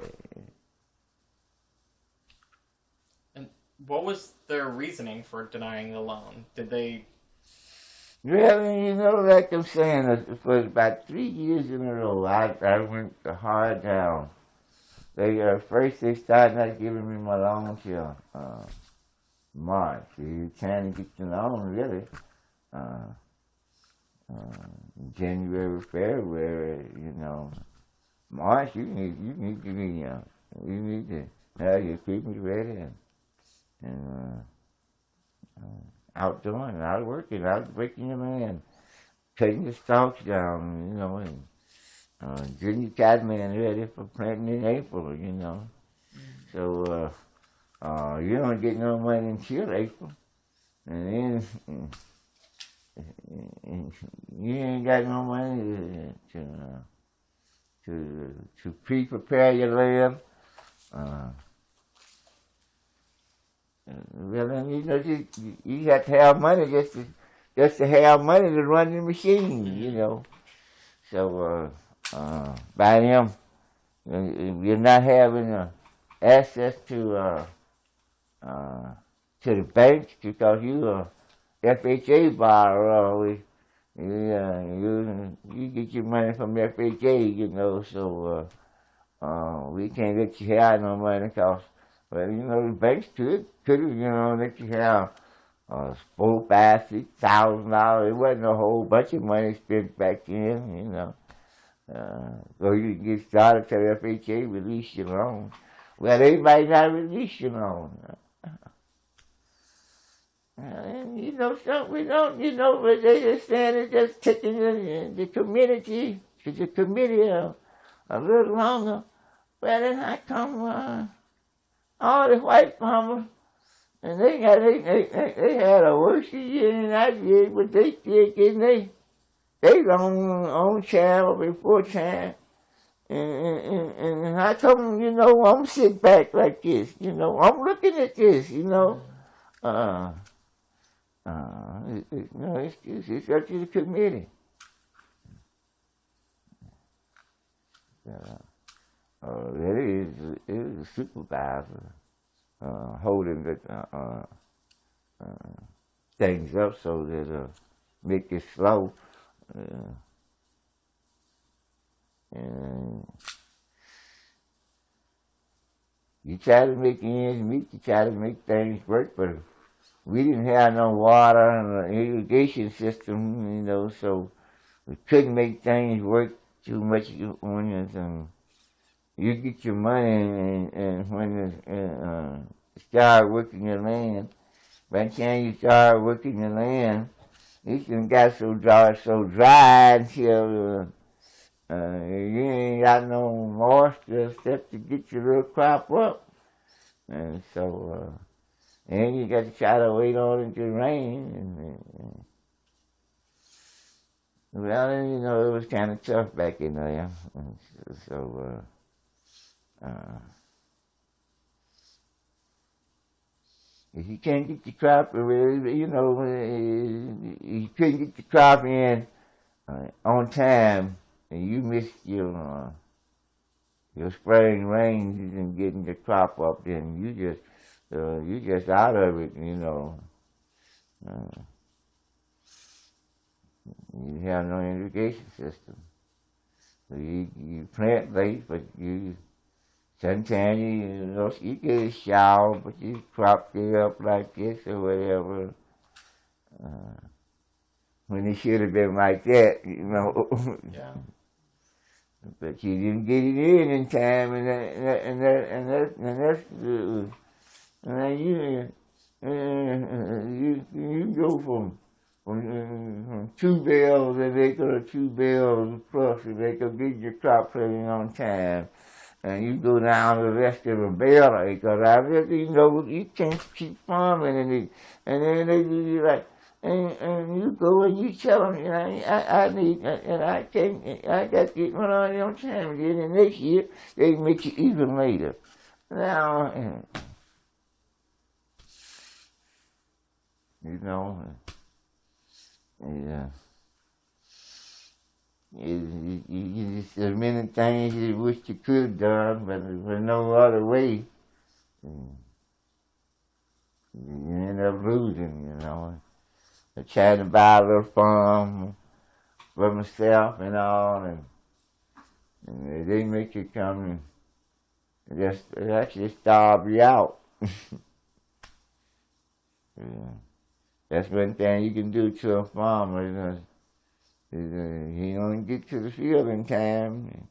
And what was their reasoning for denying the loan? Did they... Well, you know, like I'm saying, for about 3 years in a row, I went hard down. First they started not giving me my loan till March. They were trying to get the loan, really. January, February, you know. March, you need to be, you need to have your equipment ready and out doing, out working, out breaking your man, cutting the stalks down, you know, and getting your cotton ready for planting in April, you know. So you don't get no money until April, and then you ain't got no money to prepare your land. Well, then, you know, you have to have money just to have money to run the machine, you know. So by them, you're not having access to the banks because you are FHA borrower. You get your money from FHA, you know. So we can't let you have no money because. Well, you know, the banks could, you know, let you have $4,000, $5,000, $6,000. It wasn't a whole bunch of money spent back then, you know. So you can get started till FHA release your loan. Well, they might not release your loan. And, you know, something we don't, you know, but they just saying it's just taking the community, to the committee a little longer. Well, then how come all the white farmers, and they had a worse year than I did, but they still getting they on time before time. And how come, you know, I'm sitting back like this, you know, I'm looking at this, you know. No excuse, it's up to the committee. It is a supervisor holding the things up so that make it slow. And you try to make ends meet, you try to make things work, but we didn't have no water and an irrigation system, you know, so we couldn't make things work too much when you get your money and when you start working the land. By the time you start working the land, it done got so dry until you ain't got no moisture except to get your little crop up. And so, and you got to try to wait on it to rain. Well, you know, it was kind of tough back in there. And so, if you can't get your crop, you know, you couldn't get your crop in on time, and you missed your spring rains and getting the crop up, then you just out of it, you know. You have no irrigation system. So you plant late, but sometimes you get a shower, but you crop it up like this or whatever. When it should have been like that, you know. Yeah. But you didn't get it in time, and that's good. And you go from 2 bales an acre to 2 bales plus an acre, get your crop planting on time. And you go down the rest of the bale acre, you know, you can't keep farming, and then they do you like, and you go and you tell them, you know, I need, and I got to get one on time. And then the next year, they make you even later. Now, you know, yeah. There's many things you wish you could have done, but there's no other way. You end up losing, you know. I tried to buy a little farm for myself and all, and they make you come and just actually starve you out. Yeah. That's one thing you can do to a farmer. He don't get to the field in time.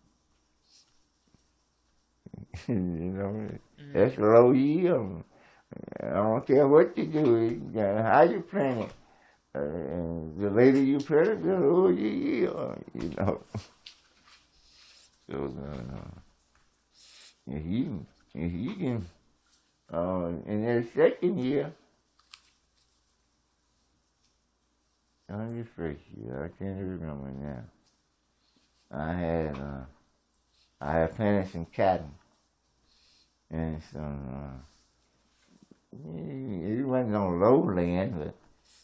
You know, that's low yield. I don't care what you do, how you plant it. The later you plant it, the lower your yield, you know. So, if you can, in that second year, on your first year, I can't remember now. I had planted some cotton and some. It wasn't on lowland, but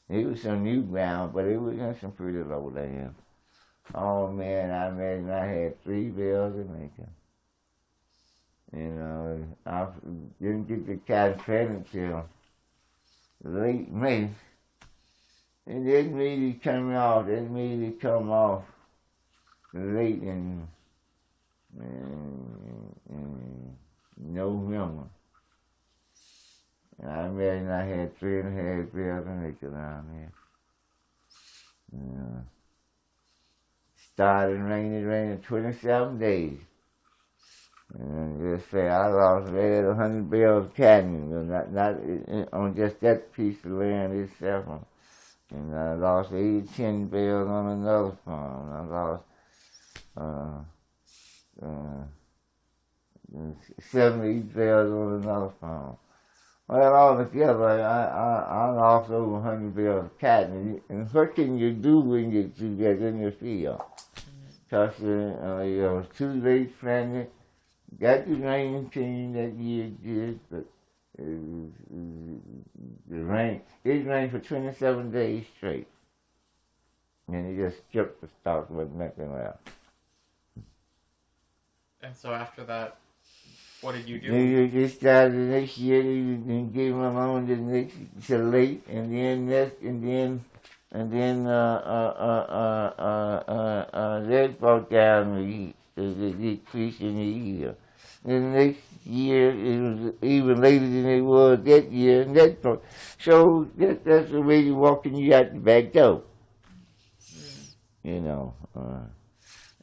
it was some new ground, but it was on some pretty lowland. Oh man, I imagine I had 3 bales of making. You know, I didn't get the cotton planted till late May. And that made it come off. That made it come off late in November. And I imagine I had 3.5 bales of making around there. Started raining 27 days. And just say I lost right at 100 bales of cotton, not on just that piece of land itself. And I lost 10 bales on another farm. I lost 70 bales on another farm. Well, altogether, I lost over 100 bales of cotton. And what can you do when you get in your field? Because you're too late planting. Got the rain team that year did, but it rained for 27 days straight. And it just stripped the stalk with nothing left. And so after that, what did you do? You just started the next year, and gave them on the next till late, and then that brought down the decrease in the yield. And the next year, it was even later than it was that year. And so that's the way you walk in, you out the back door. You know.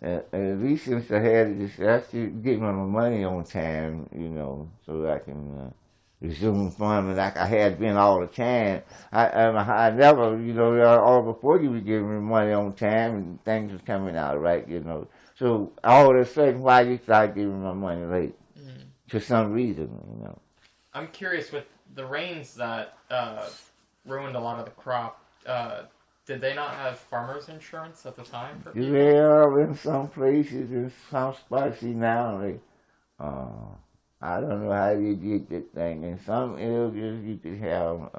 At least since I had this, I should get my money on time, you know, so that I can resume farming like I had been all the time. I never, you know, all before you was giving me money on time and things was coming out right, you know. So all of a sudden, why you start giving my money late? For some reason, you know. I'm curious, with the rains that ruined a lot of the crop, did they not have farmers insurance at the time? For people? They are in some places, in some spots now. I don't know how they did that thing. In some areas, you could have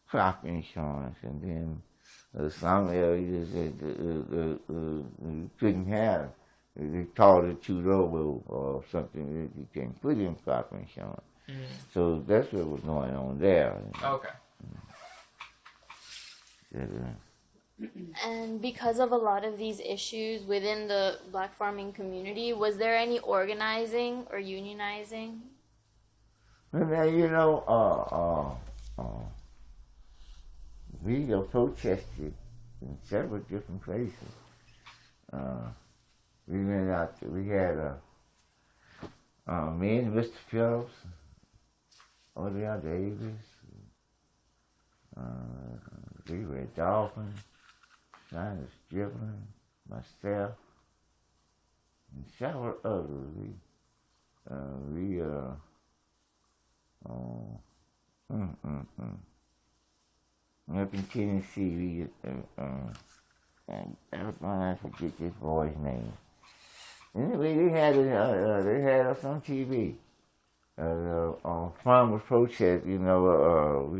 crop insurance, and then some areas you couldn't have. They called it too low or something that you can put in crop insurance. So that's what was going on there. Okay. And because of a lot of these issues within the black farming community, was there any organizing or unionizing? Well, you know, we protested in several different places. We went out. We had me and Mr. Phillips, Odell Davis. We were Dolphin, Simon Strickland, myself, and several others. Up in Tennessee, I forget this boy's name. Anyway, they had us on TV. Farmers protest, you know,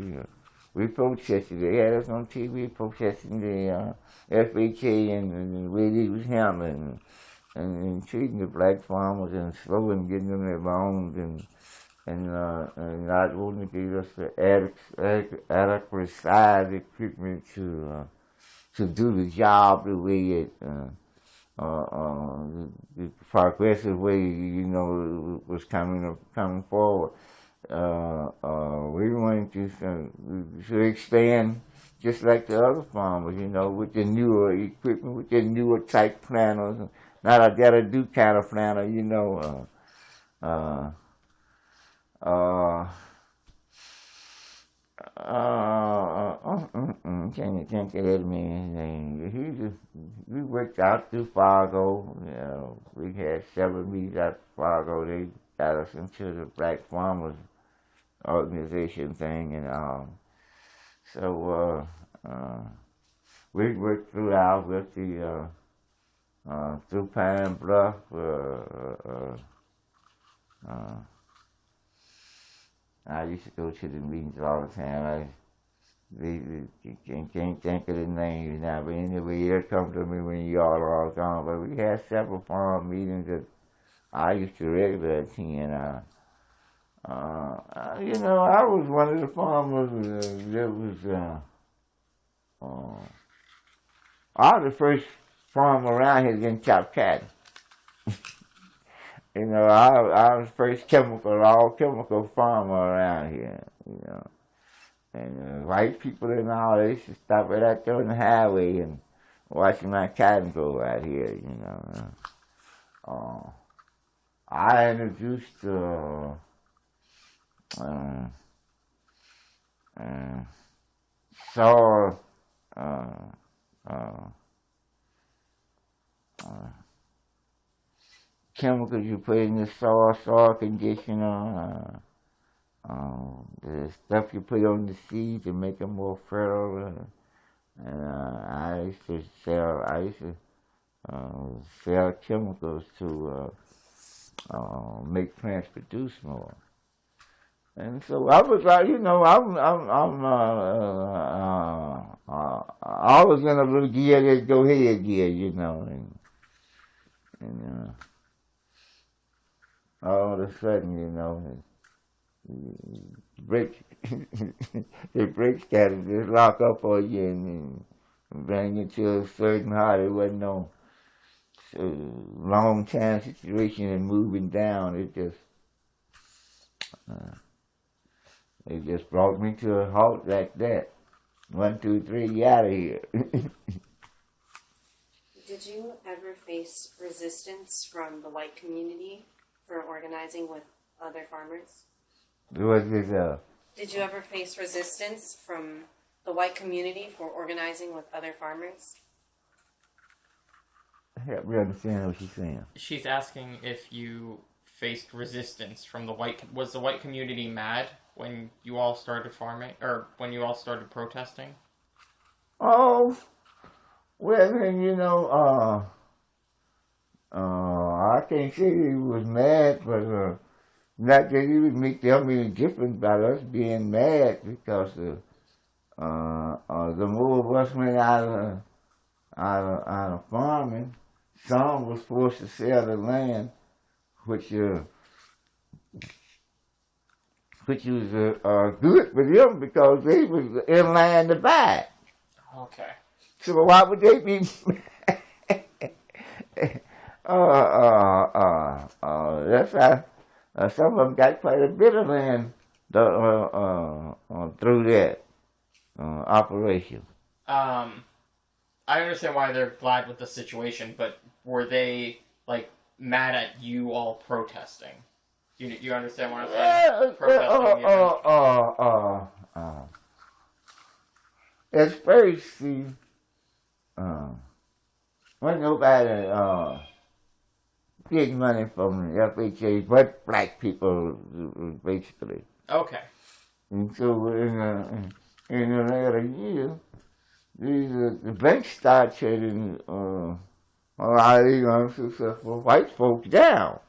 we protested. They had us on TV protesting the FHA and the way they was handling and treating the black farmers and slowing getting them their loans and not wanting to give us the adequate size equipment to do the job the way it the progressive way, you know, was coming forward. We wanted to expand just like the other farmers, you know, with the newer equipment, with the newer type planters, not a gotta-do kind of planter, you know. Can't think of that man's name. We worked out through Fargo. You know, we had several meetings out Fargo. They got us into the Black Farmers organization thing, and so we worked throughout with the through Pine Bluff. I used to go to the meetings all the time. Can't think of the names now, but anyway, it'll come to me when you all are gone. But we had several farm meetings that I used to regularly attend. You know, I was one of the farmers that was, I was the first farmer around here getting chopped cattle. You know, I was the first all chemical farmer around here, you know. And white people and all, they used to stop right out there on the highway and watch my cotton grow out here, you know. I introduced soil chemicals you put in the soil conditioner, the stuff you put on the seeds to make them more fertile. And I used to sell chemicals to make plants produce more. And so I was, you know, I was in a little gear, let's go ahead gear, you know, and all of a sudden, you know, the brakes got to just lock up on you and bring you to a certain height. It wasn't no long time situation and moving down. It just brought me to a halt like that. 1, 2, 3, you out of here. Did you ever face resistance from the white community for organizing with other farmers? Did you ever face resistance from the white community for organizing with other farmers? Help me understand what she's saying. She's asking if you faced resistance from was the white community mad when you all started farming, or when you all started protesting? Oh, well, then, I can't say he was mad, but not that he would make them any difference about us being mad, because the more of us went out of farming, some was forced to sell the land, which was good for them because they was in line to buy it. Okay. So why would they be? That's how some of them got quite a bit of land through that operation. I understand why they're glad with the situation, but were they mad at you all protesting? You understand what I'm saying? Protesting. At first, see, when nobody getting money from the FHA, but black people, basically. Okay. And so in the later years, the banks start shutting a lot of these unsuccessful white folks down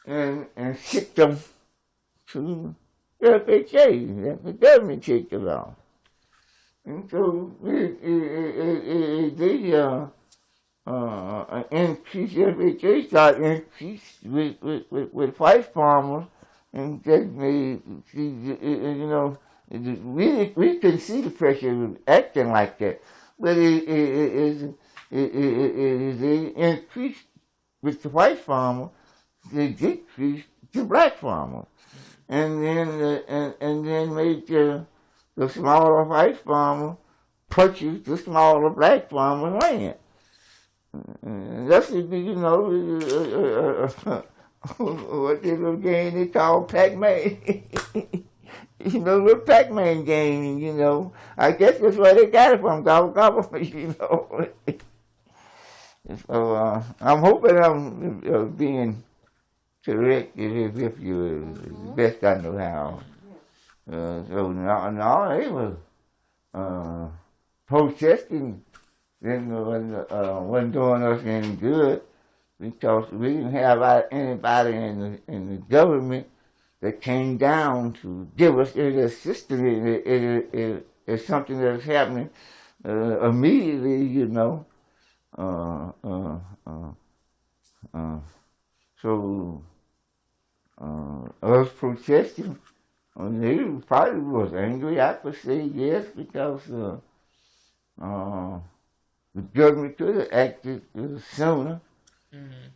and shipped them to the FHA. The government kicked them out. And so they increase, FHA started increase with white farmers, and that made, we couldn't see the pressure acting like that, but it increased with the white farmer, they decreased the black farmer, and then made the smaller white farmer purchase the smaller black farmer's land. That's what the little game they call Pac-Man. The Pac-Man game, I guess that's where they got it from, gobble, So I'm hoping I'm being correct if you the best I know how. So now they were protesting, wasn't doing us any good, because we didn't have anybody in the government that came down to give us any assistance. It's something that's happening immediately, So us protesting, they probably was angry. I could say yes, because the government could have acted sooner. Mm-hmm.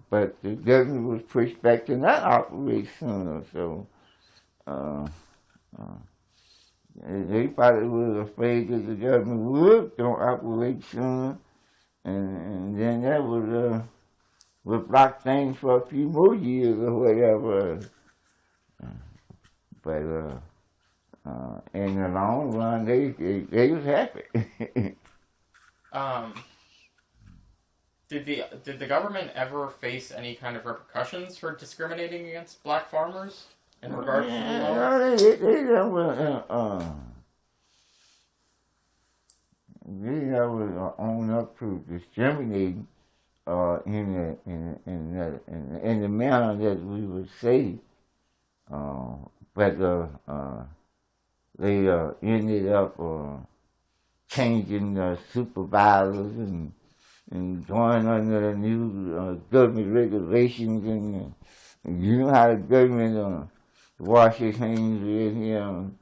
But the government was pushed back to not operate sooner, so they probably were afraid that the government don't operate sooner, and then that would block things for a few more years or whatever. But in the long run, they was happy. Did the government ever face any kind of repercussions for discriminating against black farmers in regards to the law? They never own up to discriminating in the manner that we would say. But they ended up changing supervisors and going under the new government regulations, and you know how the government washes hands with him.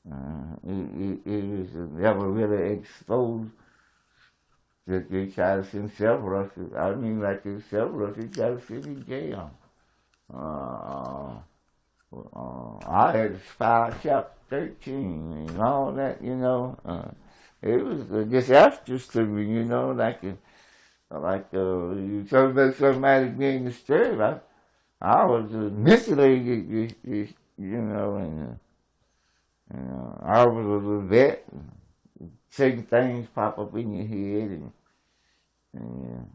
it was never really exposed. They tried to send several of us. I mean, like there's several of us. They tried to send in jail. I had filed Chapter 13 and all that, you know. It was disastrous to me, you know, you talk about somebody being disturbed. I was mentally, you know, and I was a little vet. Certain things pop up in your head, and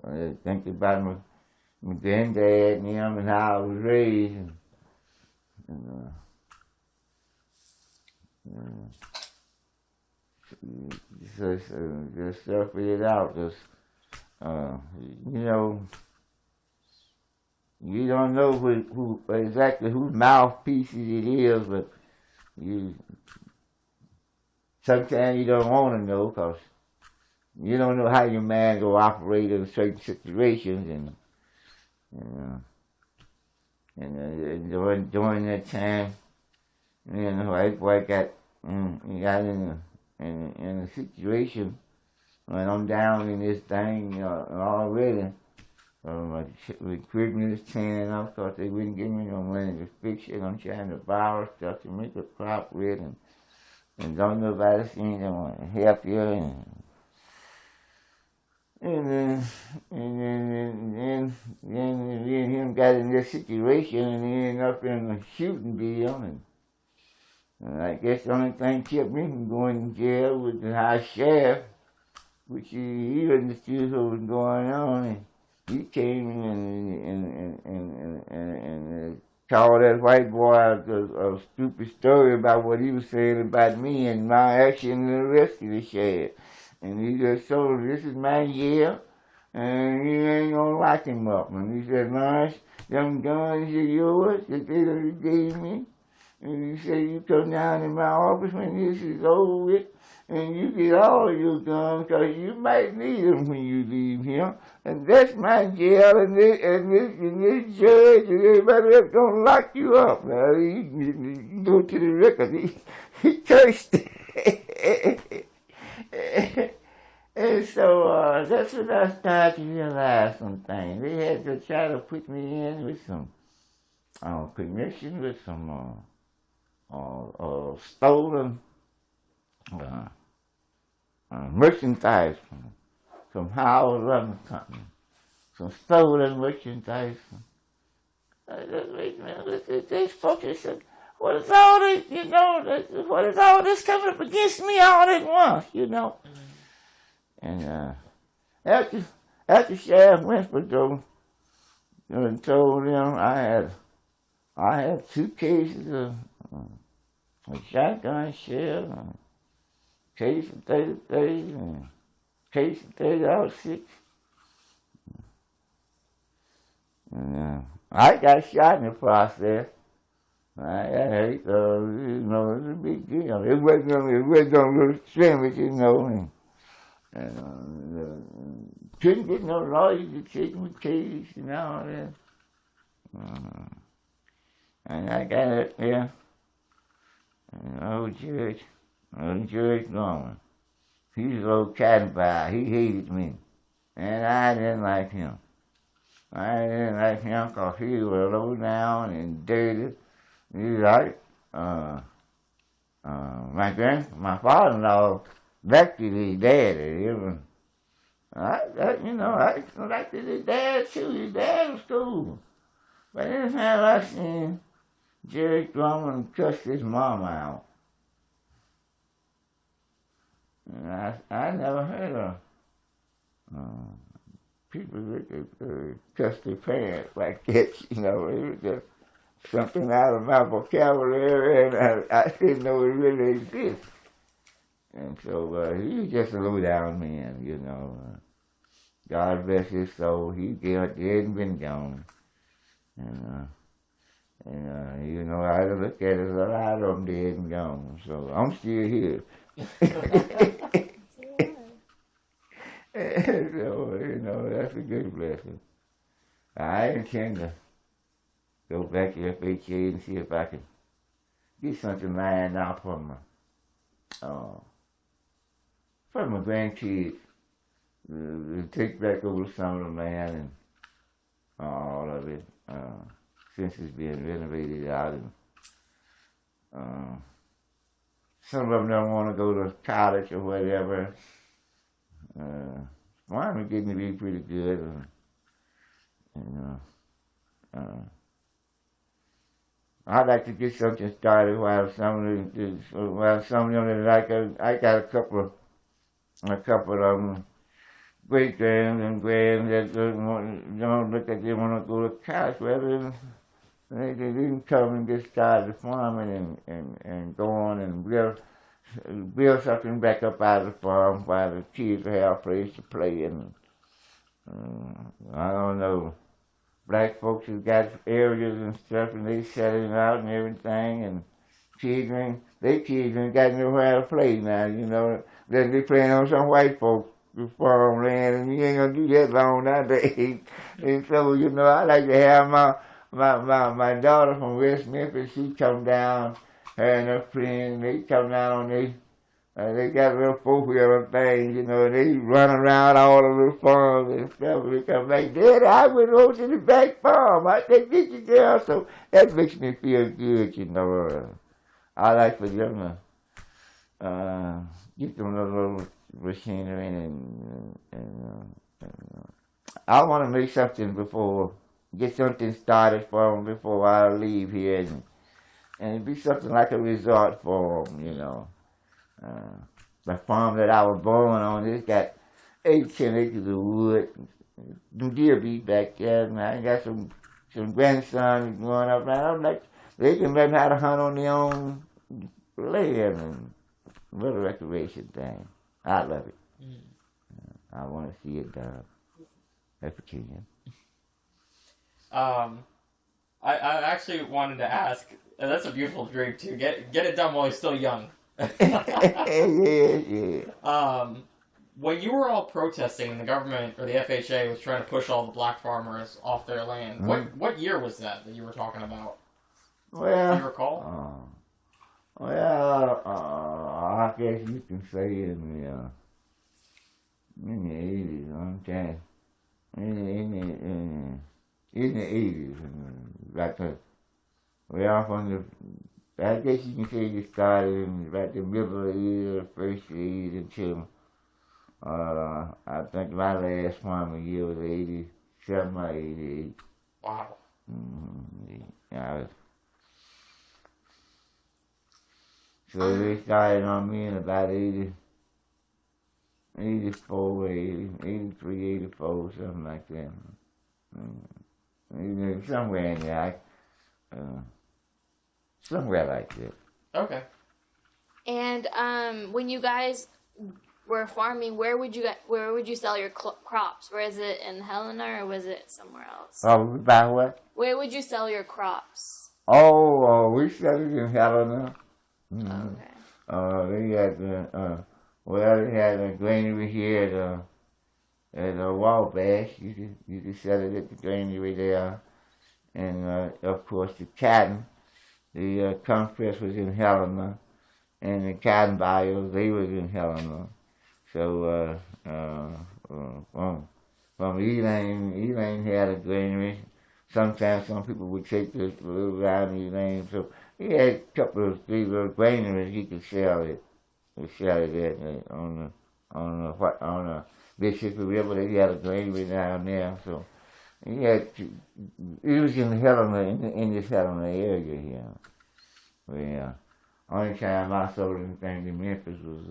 I think about my granddad and him and how I was raised. Just stuff it out. Just you know, you don't know who exactly whose mouthpieces it is, but sometimes you don't want to know because you don't know how your mind will operate in certain situations, and during that time, you know, I got in a situation when I'm down in this thing already. My equipment is tearing up because they wouldn't give me no money to fix it. I'm trying to borrow stuff to make a crop with, and don't nobody seem to want to help you. And then me and him got in this situation and he ended up in a shooting deal. And I guess the only thing kept me from going to jail was the high sheriff, which he understood what was going on. And he came and told that white boy a stupid story about what he was saying about me and my action and the rest of the sheriff. And he just told him, this is my jail, and you ain't gonna lock him up. And he said, Lawrence, them guns are yours that they done gave me. And he said, you come down in my office when this is over with, and you get all of your guns, because you might need them when you leave here. And that's my jail, and this judge and everybody else gonna lock you up. Now, you go to the record, he cursed. And so that's when I started to realize some things. They had to try to put me in with some connection with some stolen merchandise from Howard Rubber Company. Some stolen merchandise. They spoke and said, what is all this, you know, what is all this coming up against me all at once, you know? And after Sheriff Mansfield though, and told them I had 2 cases of a shotgun shell, a case of 30, and a case of 30-06. And I got shot in the process. I hate, you know, it was a big deal. It wasn't on a little scrimmage, you know, and couldn't get no lawyer to take my case and all that. And I got up there, and old Judge Norman, he's a little cannibal. He hated me, and I didn't like him. I didn't like him because he was low down and dirty. He's like, my father-in-law elected his daddy. I elected his dad too. His dad was cool. But anytime I seen Jerry Drummond cuss his mom out, and I never heard of people that cuss their parents like that, you know. It was just something out of my vocabulary, and I didn't know it really existed. And so he was just a low-down man, you know. God bless his soul. He dead and been gone. And you know, I look at it, a lot of them dead and gone. So I'm still here. So, you know, that's a good blessing. I intend to go back to FHA and see if I can get something lined out for my grandkids. Take back over some of the land and all of it, since it's being renovated out. And some of them don't want to go to college or whatever. Farming getting to be pretty good. I'd like to get something started while some of them, I got a couple of them, great grands and grands that don't look like they want to go to college. Well, they can come and get started farming and go on and build something back up out of the farm while the kids have a place to play. And I don't know. Black folks have got areas and stuff, and they selling out and everything, and children got nowhere to play now, you know. They playing on some white folks' farmland, and you ain't gonna do that long nowadays. And so, you know, I like to have my daughter from West Memphis. She come down, her and her friends, they come down on they got a little four-wheeler thing, you know, and they run around all over the farms and stuff, and they come back, Daddy, I went over to the back farm, I said, get your girl, so that makes me feel good, you know. I like for them to get them a little machinery, and I want to make something get something started for them before I leave here, and be something like a resort for them, you know. The farm that I was born on, it's got 10 acres of wood. The deer be back there, and I got some grandsons growing up now. I'm like, they can learn how to hunt on their own land, and a little recreation thing. I love it. I want to see it done. That's what you I actually wanted to ask, and that's a beautiful dream too. Get it done while you're still young. yeah. When you were all protesting and the government or the FHA was trying to push all the black farmers off their land, what year was that you were talking about? Well, do you recall? I guess you can say in the 80s, okay. In the 80s, like I guess you can say it started in about the middle of the year, first year until I think my last farming year was 87 or 88. Wow. So they started on me in about 84, 83, 84, something like that. Somewhere in there. Somewhere like that. Okay. And when you guys were farming, where would you sell your crops? Was it in Helena or was it somewhere else? Oh, about what? Where would you sell your crops? Oh, we sell it in Helena. Mm-hmm. Okay. They had a granary here at Wabash. You could sell it at the granary there, and of course the cotton. The compress was in Helena, and the cotton buyers, they was in Helena. So from Elaine had a granary. Sometimes some people would take this little around Elaine. So he had a couple of 3 little granaries he could sell it. He sell it at, on the Mississippi River. They had a granary down there. So it was in Helena, in this Helena area here. Well, only time I sold anything in Memphis was,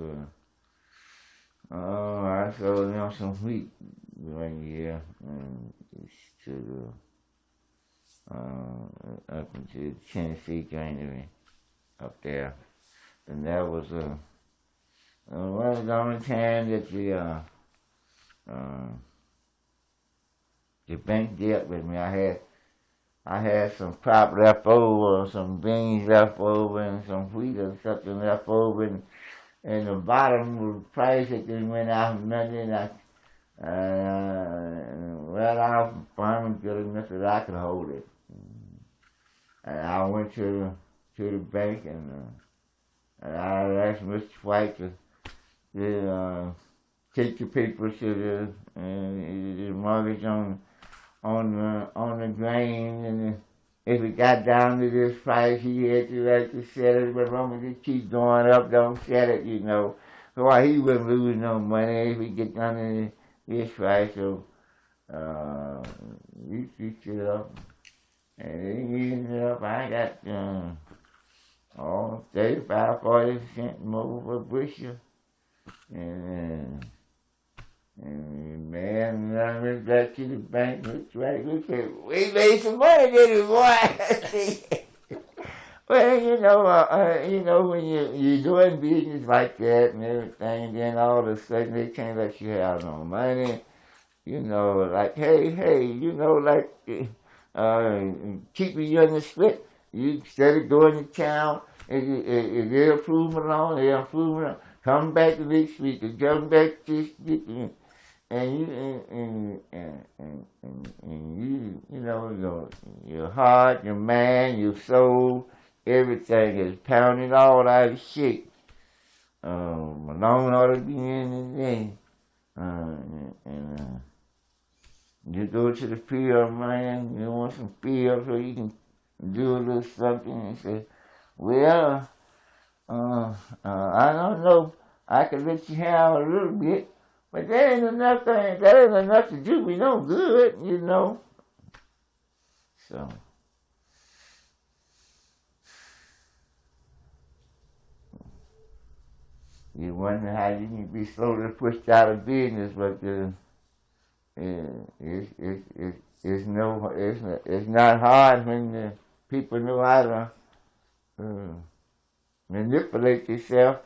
I sold them some wheat 1 year, up into Tennessee granary up there. And that was, the only time that the bank dealt with me. I had some crop left over, some beans left over, and some wheat or something left over, and the bottom was price that just went out of nothing. I was farming good enough that I could hold it. And I went to the bank and I asked Mr. White to take the papers to the mortgage on the grain, and if it got down to this price, he had to set it, but as long as it keeps going up, don't set it, you know. So he wouldn't lose no money if we get down to this price, so we fixed it up. And then we ended up, I got 35, 40 cents more for a bushel. And man, I went back to the bank, looked right, we made some money, didn't we, boy? Well, you know, when you're doing business like that and everything, then all of a sudden they can't let you have no money. You know, like, hey, you know, like, keeping you in the split. You instead of going to town, if they're approving along, come back to this week, and come back this week, and you know, your heart, your mind, your soul, everything is pounding all out of shape. Along ought to be in the day. You go to the field, man, you want some field so you can do a little something and say, well, I don't know, I can let you have a little bit, but that ain't enough to do me no good, you know. So, you wonder how you can be slowly pushed out of business, but it's not hard when the people know how to manipulate themselves.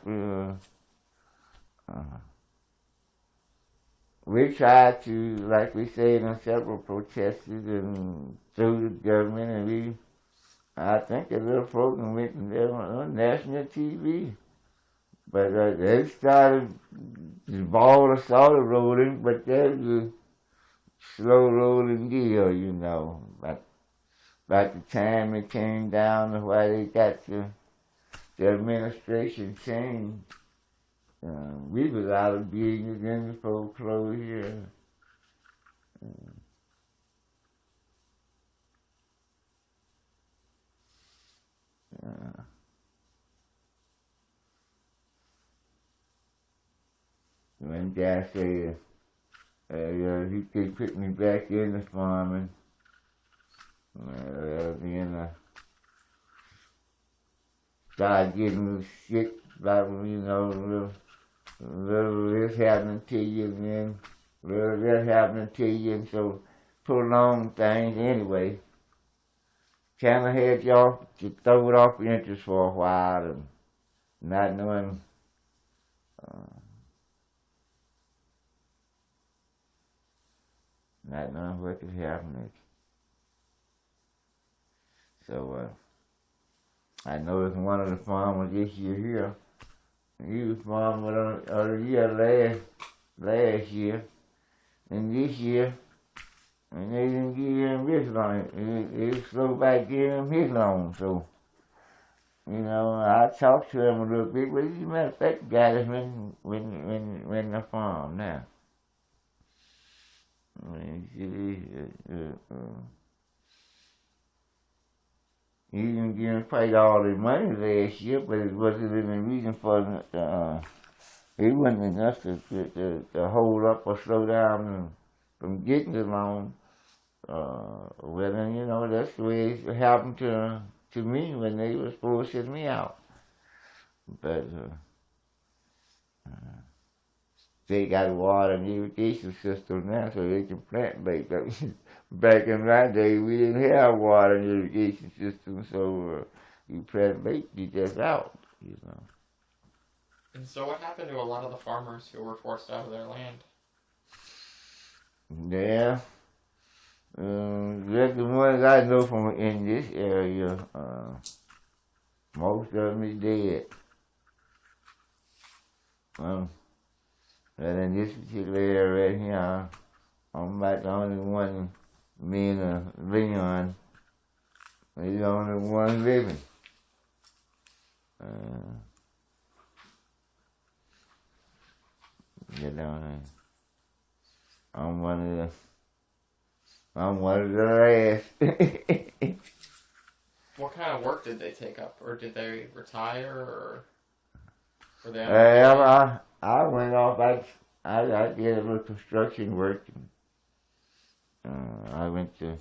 We try to, like we said in several protests and through the government, and I think a little program went on national TV. But they started, the ball of salt rolling, but there's a slow rolling deal, you know. But by the time it came down to why they got the administration changed, we was out of business in the foreclosure. One guy said, he could put me back in the farming. Then started getting sick, about, you know, little this happening to you, and then little that happening to you, and so prolonged things anyway. Kind of had y'all to throw it off interest for a while, and not knowing what could happen next. So, I noticed one of the farmers this year here, he was farming a year last year, and this year, and they didn't give him his loan. They slow back giving him his loan. So, you know, I talked to him a little bit, but as a matter of fact, the guy that's in the farm now. He didn't give him quite all his money last year, but it wasn't any reason for it wasn't enough to hold up or slow down from getting the loan. Well, then, you know, that's the way it happened to me when they were supposed to send me out. But they got water and irrigation system now, so they can plant bait. Back in my day, we didn't have water and irrigation system, so you plant bait, you just out, you know. And so what happened to a lot of the farmers who were forced out of their land? Yeah. That's the ones I know from in this area. Most of them is dead. And in this particular area right here, I'm about the only one, me and Leon, He's the only one living. You know, I'm one of the last. What kind of work did they take up, or did they retire, or were they? I went off. I did a little construction work. I went to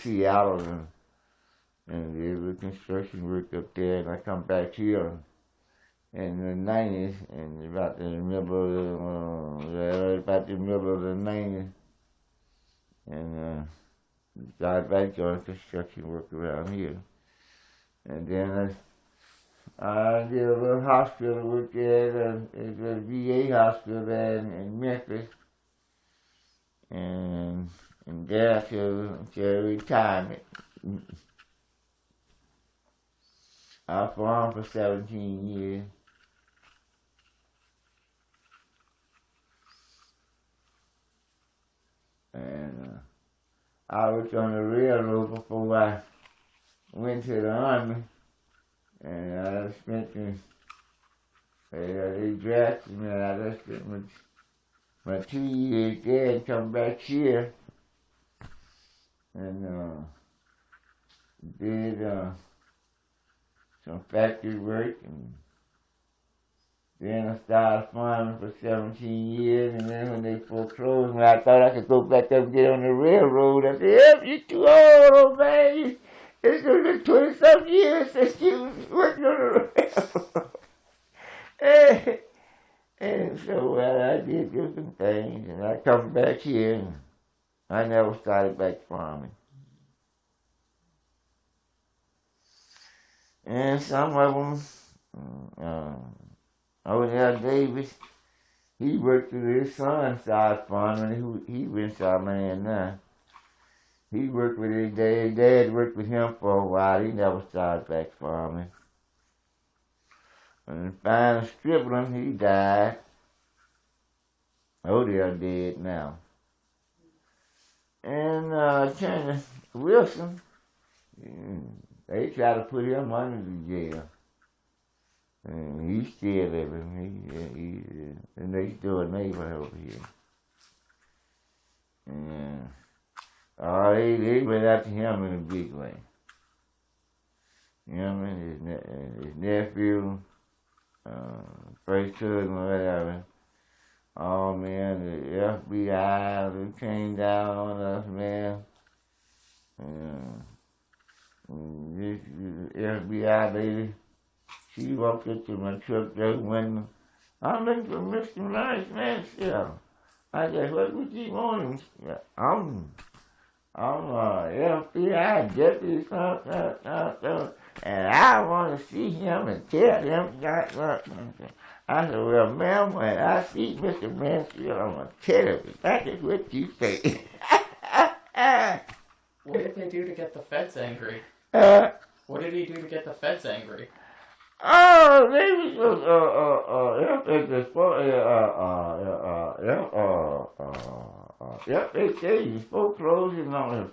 Seattle and did a little construction work up there, and I come back here in the 90s, and about the middle of the 90s, and started back doing construction work around here. And then I did a little hospital work there, at the VA hospital there in Memphis, and there till retirement. I farmed for 17 years. And I worked on the railroad before I went to the Army. And I spent they drafted me, and I just spent my 2 years there and come back here. And did some factory work, and then I started farming for 17 years, and then when they foreclosed me, I thought I could go back up and get on the railroad. I said, "Yep, you're too old, old man. It's going to be 20-some years since you was working on the railroad." And so I did different things, and I come back here, and I never started back farming. And some of them, over there, Davis, he worked with his son, started farming. He went farming now. He worked with his dad. His dad worked with him for a while. He never started back farming. And finally, Stribling, he died. Oh, they're dead now. And Turner Wilson, they tried to put him under the jail. And he's still living. He's a next door neighbor over here. And they went after him in a big way. Him and his nephew, first cousin, whatever. Oh man, the FBI, they came down on us, man. This FBI lady, she walked up to my truck door window. "I'm looking for Mr. Lawrence Mansfield." I said, "What would you want him?" I'm FBI deputy, and I want to see him and tell him that. I said, "Well, ma'am, when I see Mr. Mansfield, I'm going to tell him exactly what you say." What did they do to get the feds angry? What did he do to get the feds angry? Oh, they was they say he's foreclosing on us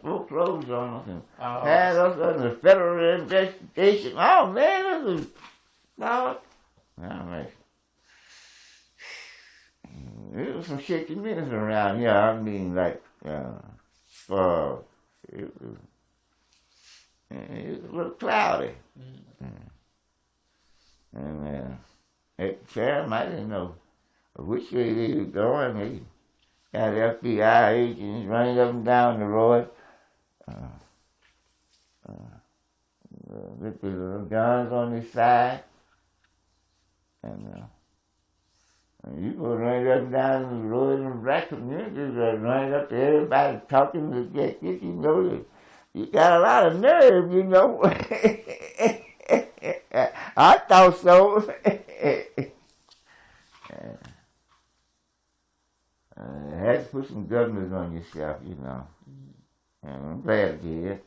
and had us under federal investigation. Oh man, this is there was some shaky minutes around here. I mean, like it was a little cloudy. And at the time, I didn't know which way they were going. They had FBI agents running up and down the road with the little guns on the side. And you go running up and down the road in the black communities, running up to everybody talking to get this, you know. You got a lot of nerve, you know. I thought so. You had to put some governors on yourself, you know. And I'm glad I did.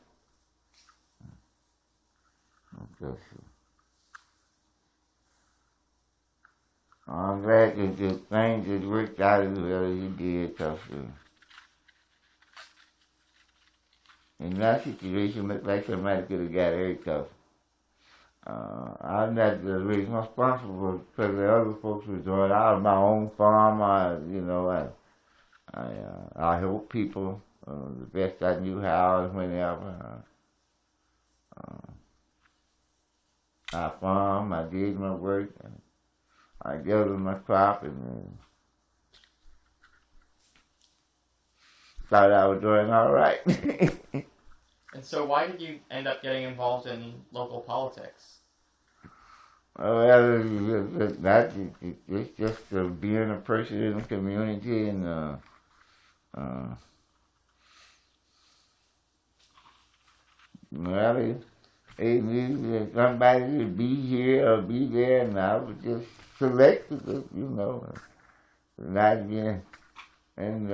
I'm glad that the things that worked out as well as you did, because In that situation, looked like somebody could have got hurt because I'm not really responsible for the other folks were doing. I was my own farm. I help people the best I knew how, whenever. I farm. I did my work. I gathered my crop and thought I was doing all right. And so, why did you end up getting involved in local politics? Well, it's just being a person in the community and well, it needed somebody to be here or be there, and I was just selected, not being and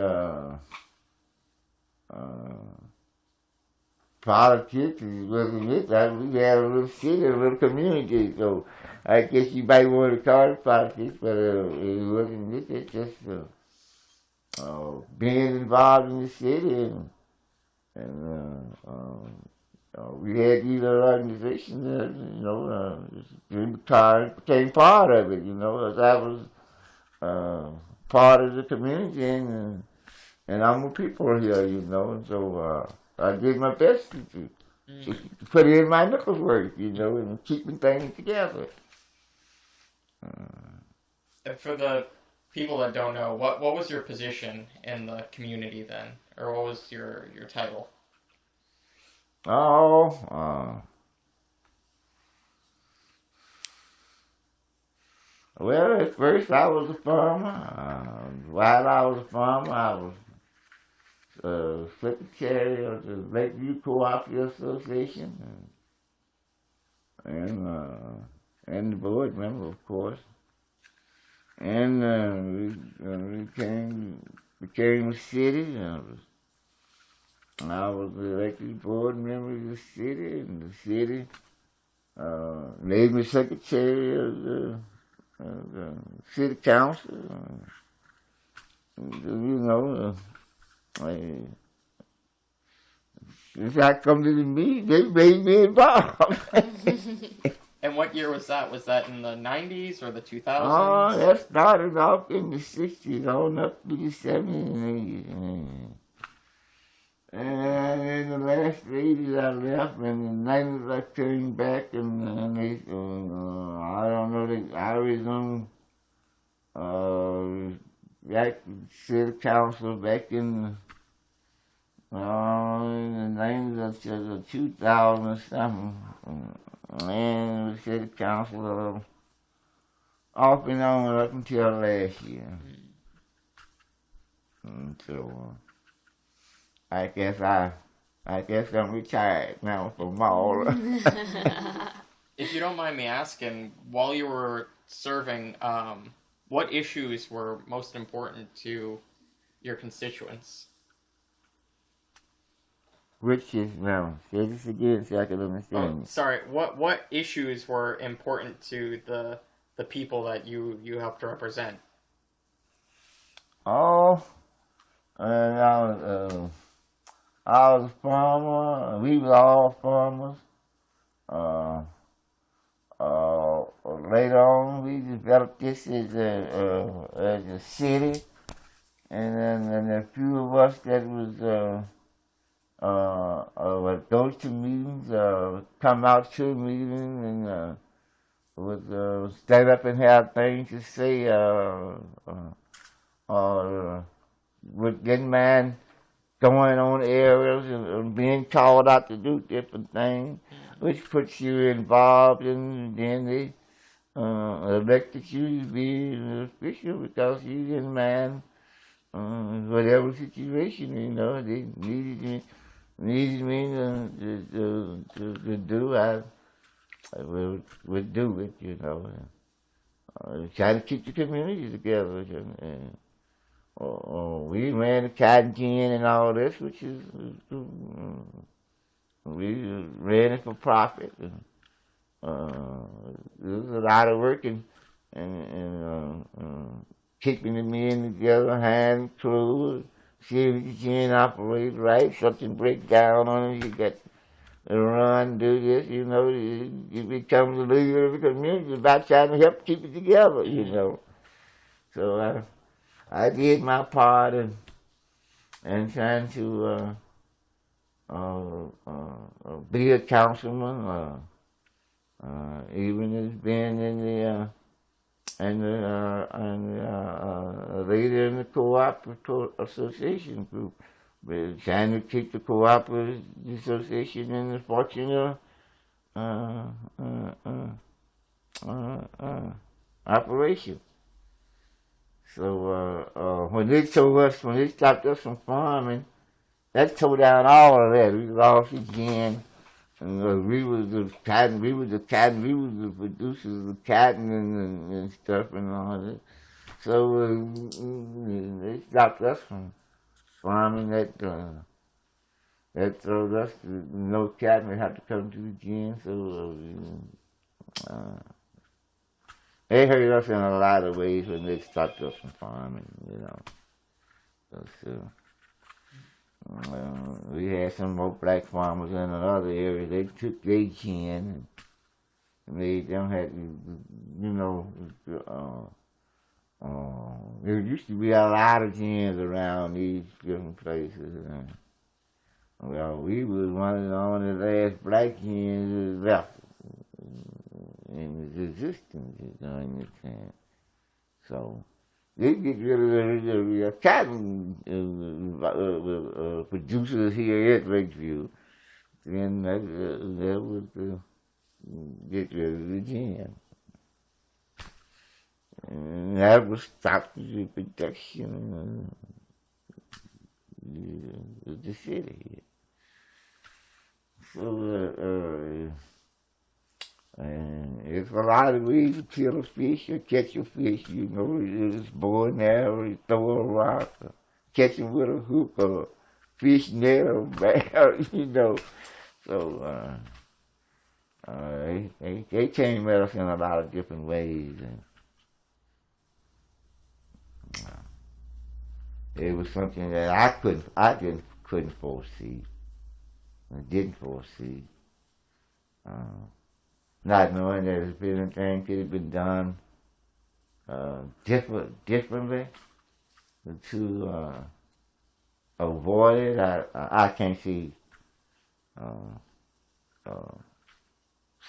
politics wasn't it. We had a little city, a little community, so I guess you might want to call it politics, but it wasn't it. It's just being involved in the city, and we had these other organizations that, became part of it, as I was part of the community, and I'm a people here, and so I did my best to put in my knuckles work, and keeping things together. For the people that don't know, what was your position in the community then, or what was your title? Well, at first I was a farmer. While I was a farmer, I was secretary of the Lakeview Co-operative Association, and the board member, of course. And we became a city. I was the elected board member of the city, and the city made me secretary of the city council. Since I come to the meeting, they made me involved. And what year was that? Was that in the 90s or the 2000s? Oh, that started off in the 60s, on up to the 70s and 80s. And in the last 80s I left, and in the 90s I came back, and they, I don't know, I resumed back to city council back in the 90s until 2000 or something. And the city council off and on up until last year. And so I guess I'm retired now from all. If you don't mind me asking, while you were serving, what issues were most important to your constituents? Which is now, say this again so I can understand. Oh, sorry. What issues were important to the people that you helped represent? Oh, I was a farmer. We were all farmers. Later on, we developed this as a city, and then a few of us that was would go to meetings, come out to a meeting, and would stand up and have things to say, would get man going on areas and being called out to do different things, which puts you involved, and then they elected you to be an official because you didn't mind whatever situation, they needed me to do, I would do it, try to keep the community together. We ran the cotton gin and all this, which is, we ran it for profit. It was a lot of work and keeping the men together, hand crew, see if you can operate right. Something breaks down on it, you got to run, do this, you know. You become the leader of the community by trying to help keep it together, you know. So I did my part and trying to be a councilman, even as being in the leader in the cooperative association group, but trying to keep the cooperative association in the fortunate operation. So when they stopped us from farming, that tore down all of that. We lost again. And we was the producers of cotton and stuff and all that. So they stopped us from farming. That told us no cotton. We had to come to again. So they hurt us in a lot of ways when they stopped us from farming, you know. So, we had some more black farmers in another area. They took their kin and made them had, you know, there used to be a lot of gins around these different places. And, well, we was one of the only last black gins left in existence during this time. So they get rid of the cotton producers here at Lakeview, then that would get rid of the gin. And that would stop the production of the city. So and it's a lot of ways to kill a fish or catch a fish, you know. It's bow and arrow, you throw a rock, or catch him with a hook, or fish net, or bear, you know. So they came at us in a lot of different ways. And it was something that I couldn't foresee. I didn't foresee. Not knowing that if anything could have been done differently to avoid it, I can't see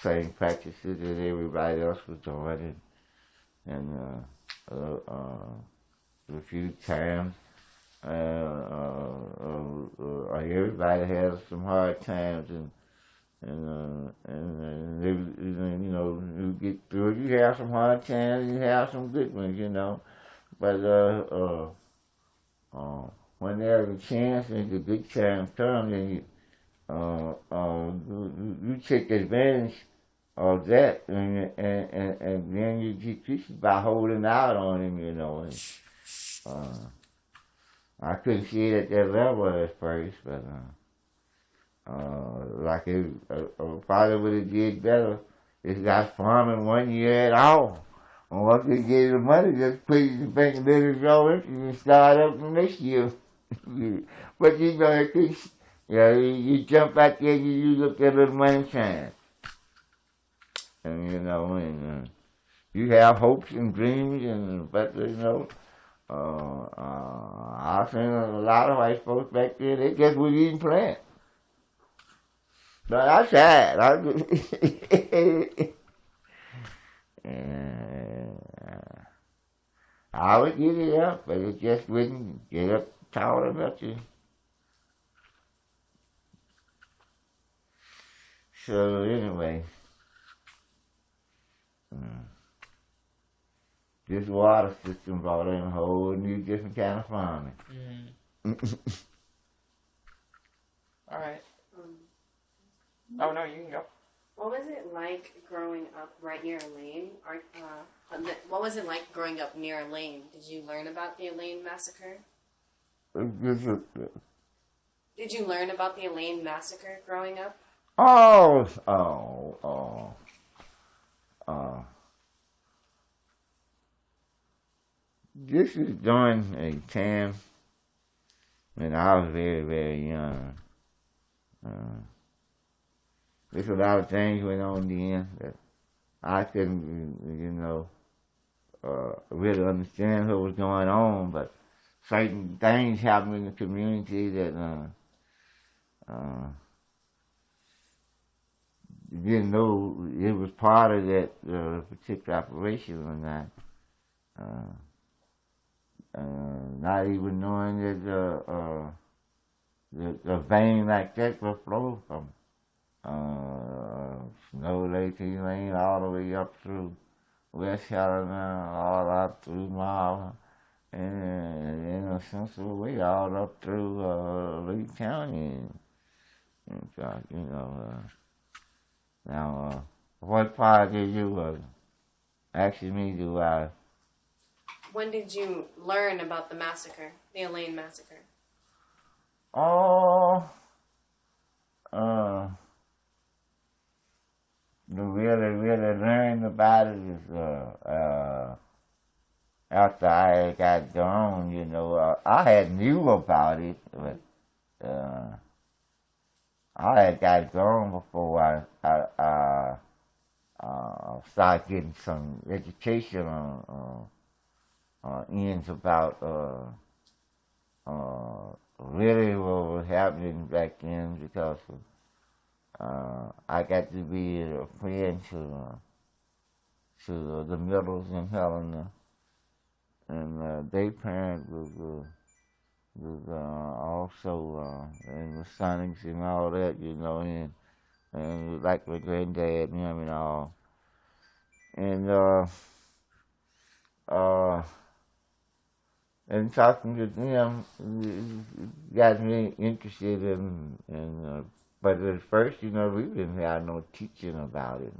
same practices that everybody else was doing, and a few times everybody has some hard times and they, you know, you get through it. You have some hard times, you have some good ones, you know. But when there's a chance and the good times come, then you take advantage of that, and then you get pieces by holding out on him, you know. And, I couldn't see it at that level at first, but. Like it probably would have did better if got farming 1 year at all. And once they get the money, just put it in the bank and let it grow and start up the next year. But you know, you jump out there and you use up that little money time. And you know, and you have hopes and dreams, but you know, I've seen a lot of white folks back there, they just wouldn't even plant. But I tried. I would get it up, but it just wouldn't get up tall enough to. So anyway, this water system brought in a whole new different kind of farming. All right. Oh no, you can go. What was it like growing up right near Elaine? What was it like growing up near Elaine? Did you learn about the Elaine massacre? Did you learn about the Elaine massacre growing up? This is during a time And I was very, very young. There's a lot of things went on then that I couldn't, really understand what was going on, but certain things happened in the community that didn't know it was part of that particular operation or not. Not even knowing that the vein like that will flow from Snow Lake Lane all the way up through West Helena, all up through Marva, and in a sense of a way, all up through Lee County. And so, now, what part did you asking me do I? When did you learn about the massacre, the Elaine massacre? Oh, really learned about it is after I got gone, I had knew about it, but I had got gone before I started getting some education on ends about really what was happening back then, because I got to be a friend to the Middles in Helena, and their parent was also in the Sonics and all that, and like my granddad and him and all, and talking to them got me interested in but at first, we didn't have no teaching about it,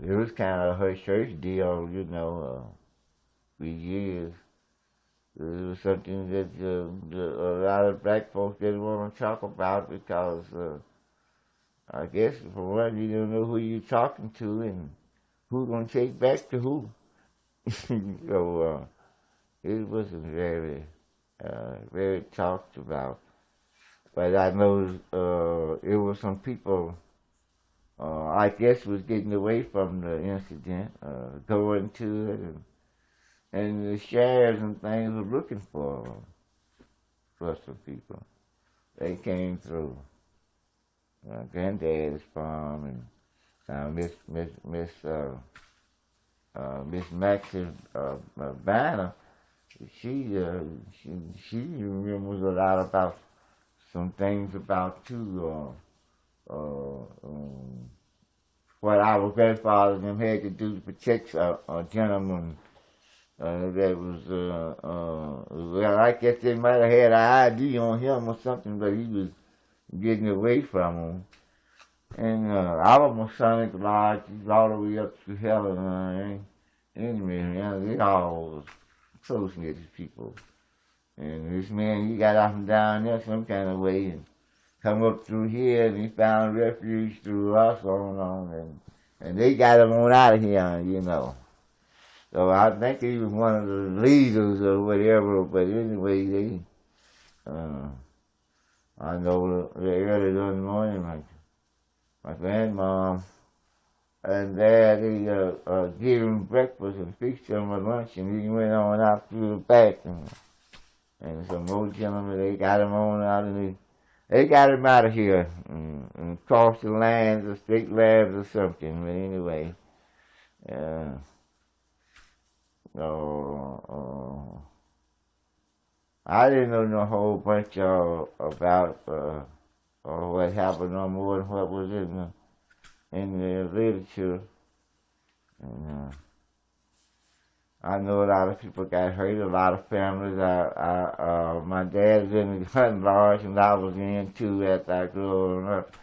it was kind of her church deal, for years. It was something that a lot of black folks didn't want to talk about because, I guess, for one, you don't know who you're talking to and who's going to take back to who. So it wasn't very, very talked about. But I know it was some people, I guess, was getting away from the incident, going to it, and the sheriffs and things were looking for some people. They came through my granddad's farm, and Miss Max's Banner. She remembers a lot about some things about too. What our grandfather and them had to do to protect a gentleman. That was, well, I guess they might have had an ID on him or something, but he was getting away from him. And our Masonic Lodge is all the way up to Helena. Anyway, they all was close-knit people. And this man, he got up and down there some kind of way and come up through here, and he found refuge through us on, and they got him on out of here, So I think he was one of the leaders or whatever, but anyway, I know the early in the morning, my grandmom and dad, they gave him breakfast and fixed him a lunch, and he went on out through the back, and some old gentlemen, they got him on out, and they got him out of here, and crossed the lands or state lands or something, but anyway, I didn't know no whole bunch about what happened no more than what was in the literature. And I know a lot of people got hurt, a lot of families. My dad was in the hunting lodge, and I was in too after I grew up.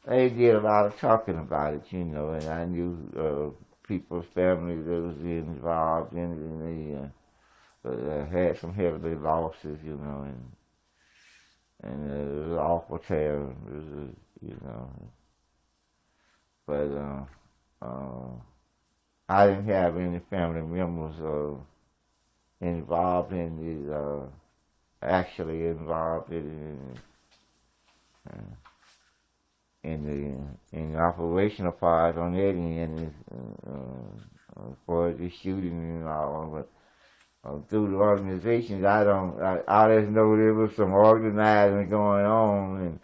They did a lot of talking about it, and I knew people's families that was involved in it, and they had some heavy losses, and it was awful terrible, But I didn't have any family members involved in actually involved in the operational part on that end, as far as the shooting and all. But through the organizations, I just know there was some organizing going on,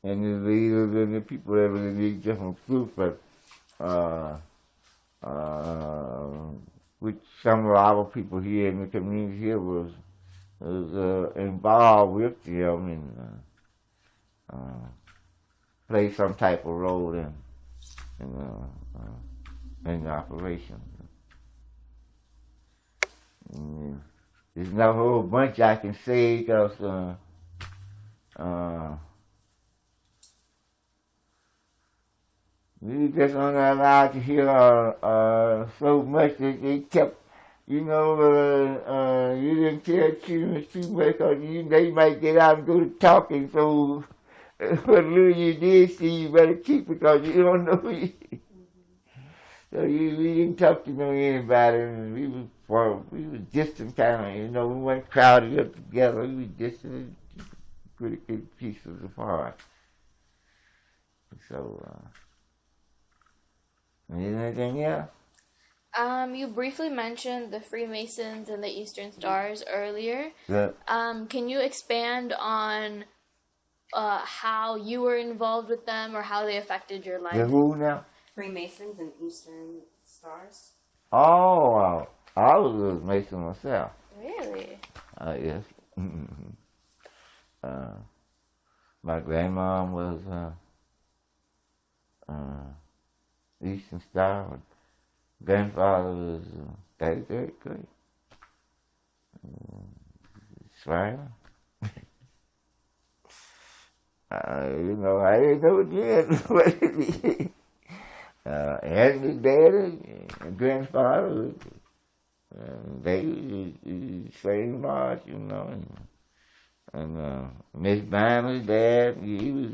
and the leaders and the people that were in these different groups, but which some of our people here in the community here was involved with them and play some type of role in the operation. There's not a whole bunch I can say because we just aren't allowed to hear so much that they kept, you didn't tell children too much because they might get out and go to talking, so what little you did see, you better keep it because you don't know. So we didn't talk to anybody, and we was distant kind of, we weren't crowded up together. We were distant, pretty good pieces apart. So, anything else? You briefly mentioned the Freemasons and the Eastern Stars earlier. Yeah. Can you expand on how you were involved with them or how they affected your life? The who now? Freemasons and Eastern Stars. Oh, I was a Mason myself. Really? Yes. My grandmom was Eastern Star. Grandfather was 33rd grade. Aishwarya. I didn't know yet. And his daddy and grandfather, they was the same large, and Miss Banner's dad, he was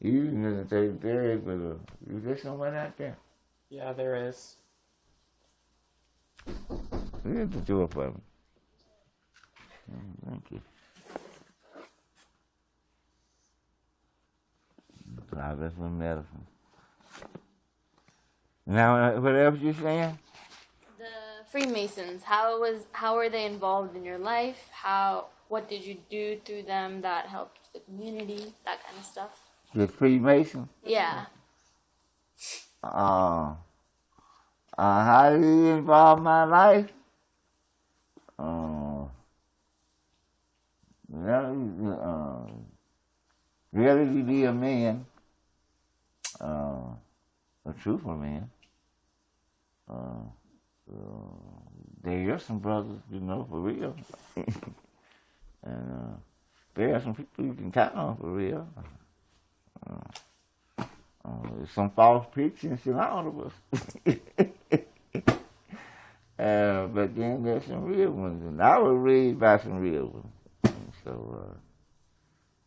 in the 33rd, but is there someone out there? Yeah, there is. We have the two of them. Thank you. Private for medicine. Now, what else you saying? The Freemasons. How were they involved in your life? What did you do through them that helped the community? That kind of stuff. The Freemason? Yeah. How did he involve my life? Really to be a man, a truthful man. There are some brothers, for real. And there are some people you can count on for real. Some false preaching in all of us. But then there's some real ones, and I was raised by some real ones. And so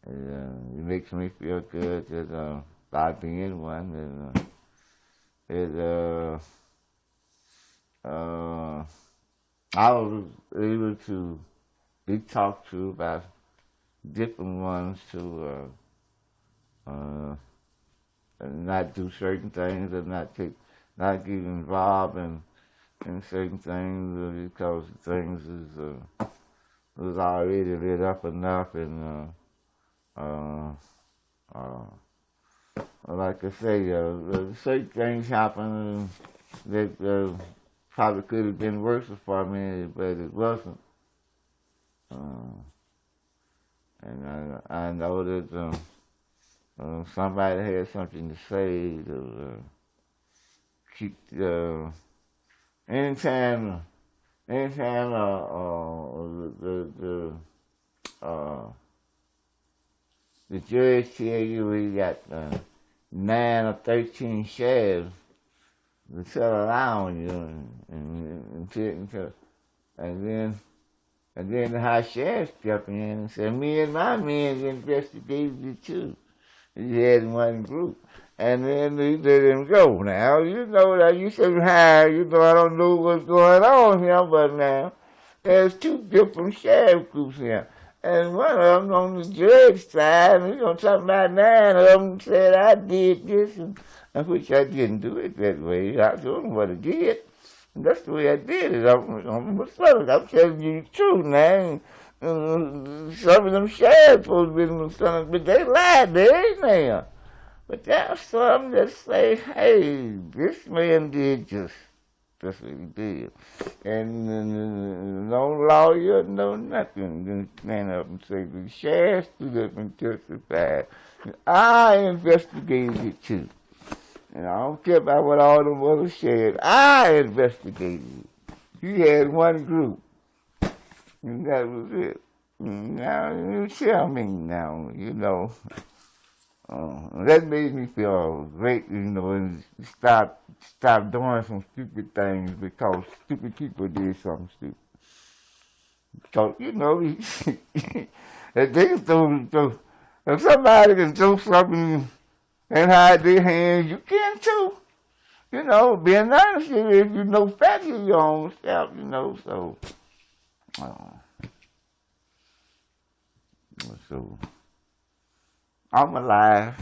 it makes me feel good that by being one, I was able to be talked to about different ones to not do certain things or not get involved in certain things because things was already lit up enough and like I say, certain things happen that probably could have been worse for me, but it wasn't. And I know that somebody had something to say to keep anytime the judge tell you we got 9 or 13 shares to settle down you, and then the high sheriff stepped in and said, me and my men investigated it too. He had one group. And then he let him go. Now, that you say, hi, I don't know what's going on here, but now there's 2 different sheriff groups here. And one of them on the judge side, we gonna talk about 9 of them said I did this, and which I didn't do it that way. I told them what I did. And that's the way I did it. I'm telling you the truth now. Some of them sheriffs supposed to be in the son, but they lied. They ain't there. But that's something that say, hey, this man did just that's what he did. And no lawyer, no nothing. Then stand up and say, the sheriff stood up and testified. I investigated it too. And I don't care about what all them others said. I investigated it. You had one group. And that was it. Now, you tell me now, you know. That made me feel great, you know, and stop doing some stupid things because stupid people did something stupid. Because, you know, if somebody can do something and hide their hands, you can too. You know, being honest, if you know facts of your own self, you know, so. So, I'm alive.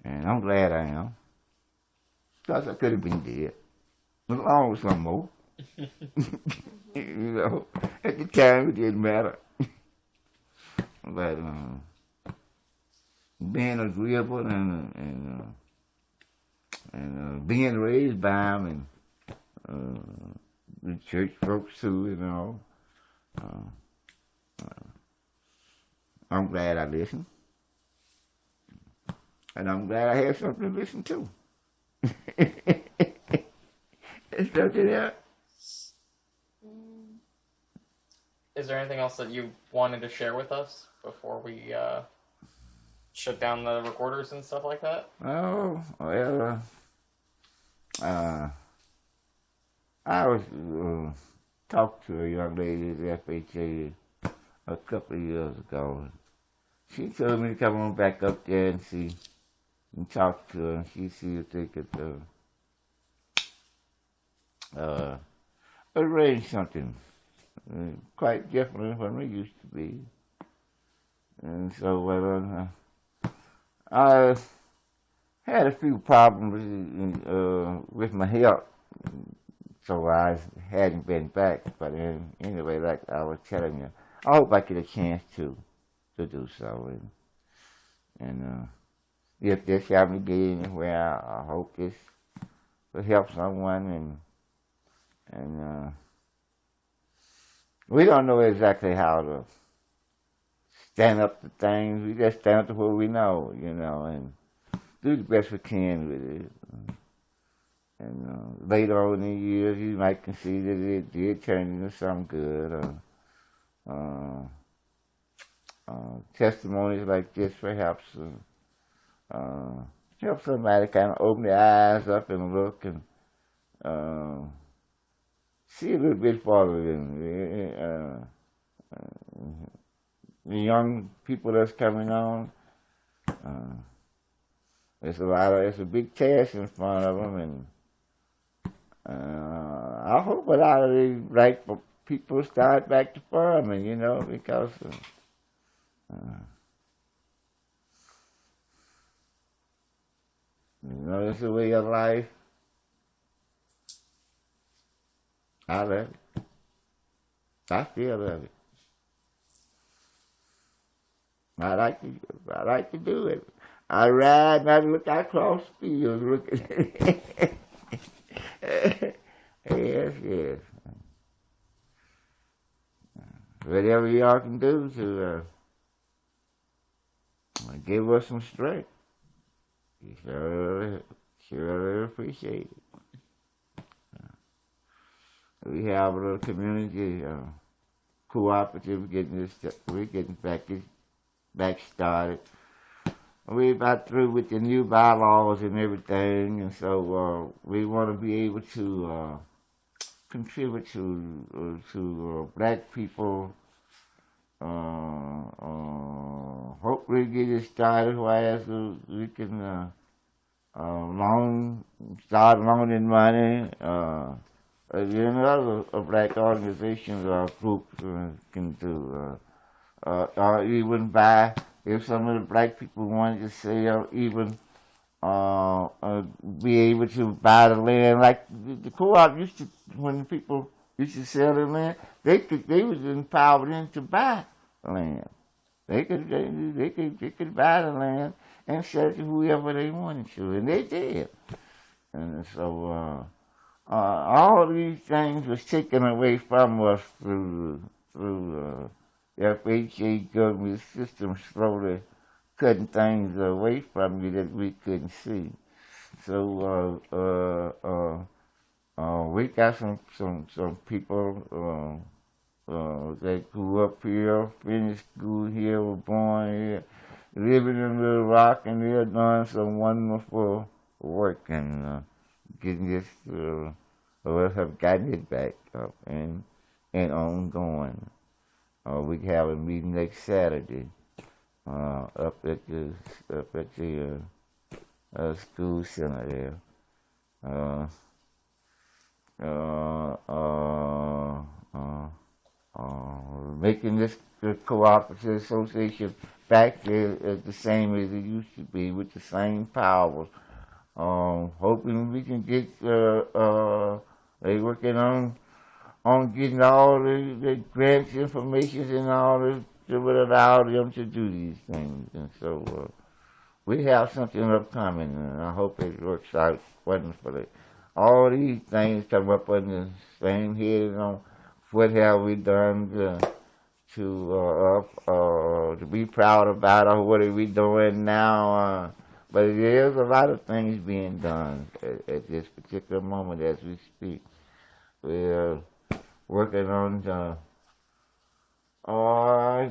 And I'm glad I am. Because I could have been dead. Along with some more. You know, at the time it didn't matter. But being agreeable and being raised by him and the church folks too, you know. I'm glad I listened. And I'm glad I had something to listen to. Is something else? Is there anything else that you wanted to share with us before we shut down the recorders and stuff like that? Oh, well, I was talked to a young lady at the FHA a couple of years ago. She told me to come on back up there and see and talk to her, and she see if they could arrange something quite different from it used to be. And so, well, I had a few problems with my health, so I hadn't been back. But anyway, like I was telling you, I hope I get a chance to do so. And if this happens to get anywhere, I hope this will help someone. And we don't know exactly how to stand up to things. We just stand up to what we know, you know, and do the best we can with it. And later on in the years, you might consider that it did turn into something good. Testimonies like this perhaps help somebody kind of open their eyes up and look and see a little bit farther than the young people that's coming on. It's a big task in front of them, and I hope a lot of the right people start back to farming, you know, because you know, it's a way of life. I love it. I still love it. I like to do it. I ride and I look across fields looking at it. Yes. Whatever y'all can do to give us some strength, we sure appreciate it. We have a little community cooperative we're getting back started. We're about through with the new bylaws and everything, and so we want to be able to contribute to black people. Hopefully get it started where we can start loaning money, other black organizations or groups can do. Or even buy, if some of the black people wanted to sell, even be able to buy the land. Like the co-op used to, when people used to sell the land, they was empowered in to buy land. They could buy the land and sell it to whoever they wanted to, and they did. And so all these things was taken away from us through FHA government system slowly cutting things away from you that we couldn't see. So we got some people that grew up here, finished school here, were born here, living in Little Rock, and they're doing some wonderful work and getting this, us have gotten it back up and ongoing. We have a meeting next Saturday up at the school center there. Making this cooperative association back there the same as it used to be, with the same powers. Hoping we can get. They working on getting all the grants, information, and all this that would allow them to do these things. And so we have something upcoming, and I hope it works out wonderfully. All these things come up on the same head on what have we done to be proud about, or what are we doing now. But there's a lot of things being done at this particular moment as we speak. We're working on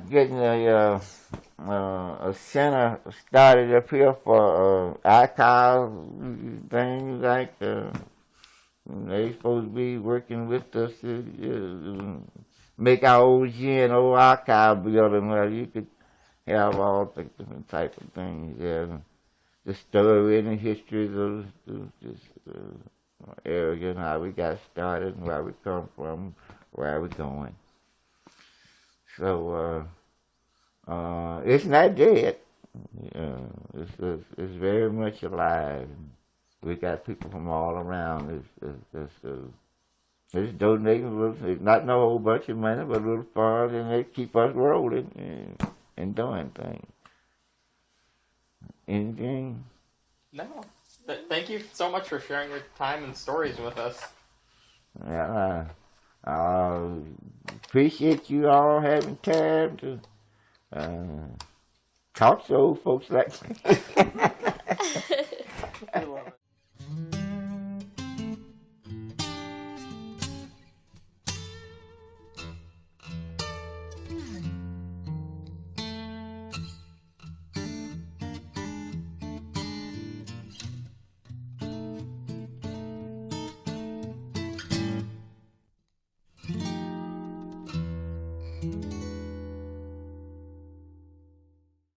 getting a center started up here for archive things like they supposed to be working with us to make our old GNO archive building where you could have all the different type of things there. The story and the history of this area and how we got started and where we come from, where we're going. So it's not dead. It's very much alive. We got people from all around. It's donating, it's not no whole bunch of money, but a little funds, and they keep us rolling and doing things. Anything? No. Thank you so much for sharing your time and stories with us. Yeah, appreciate you all having time to talk to old folks like me. I love it.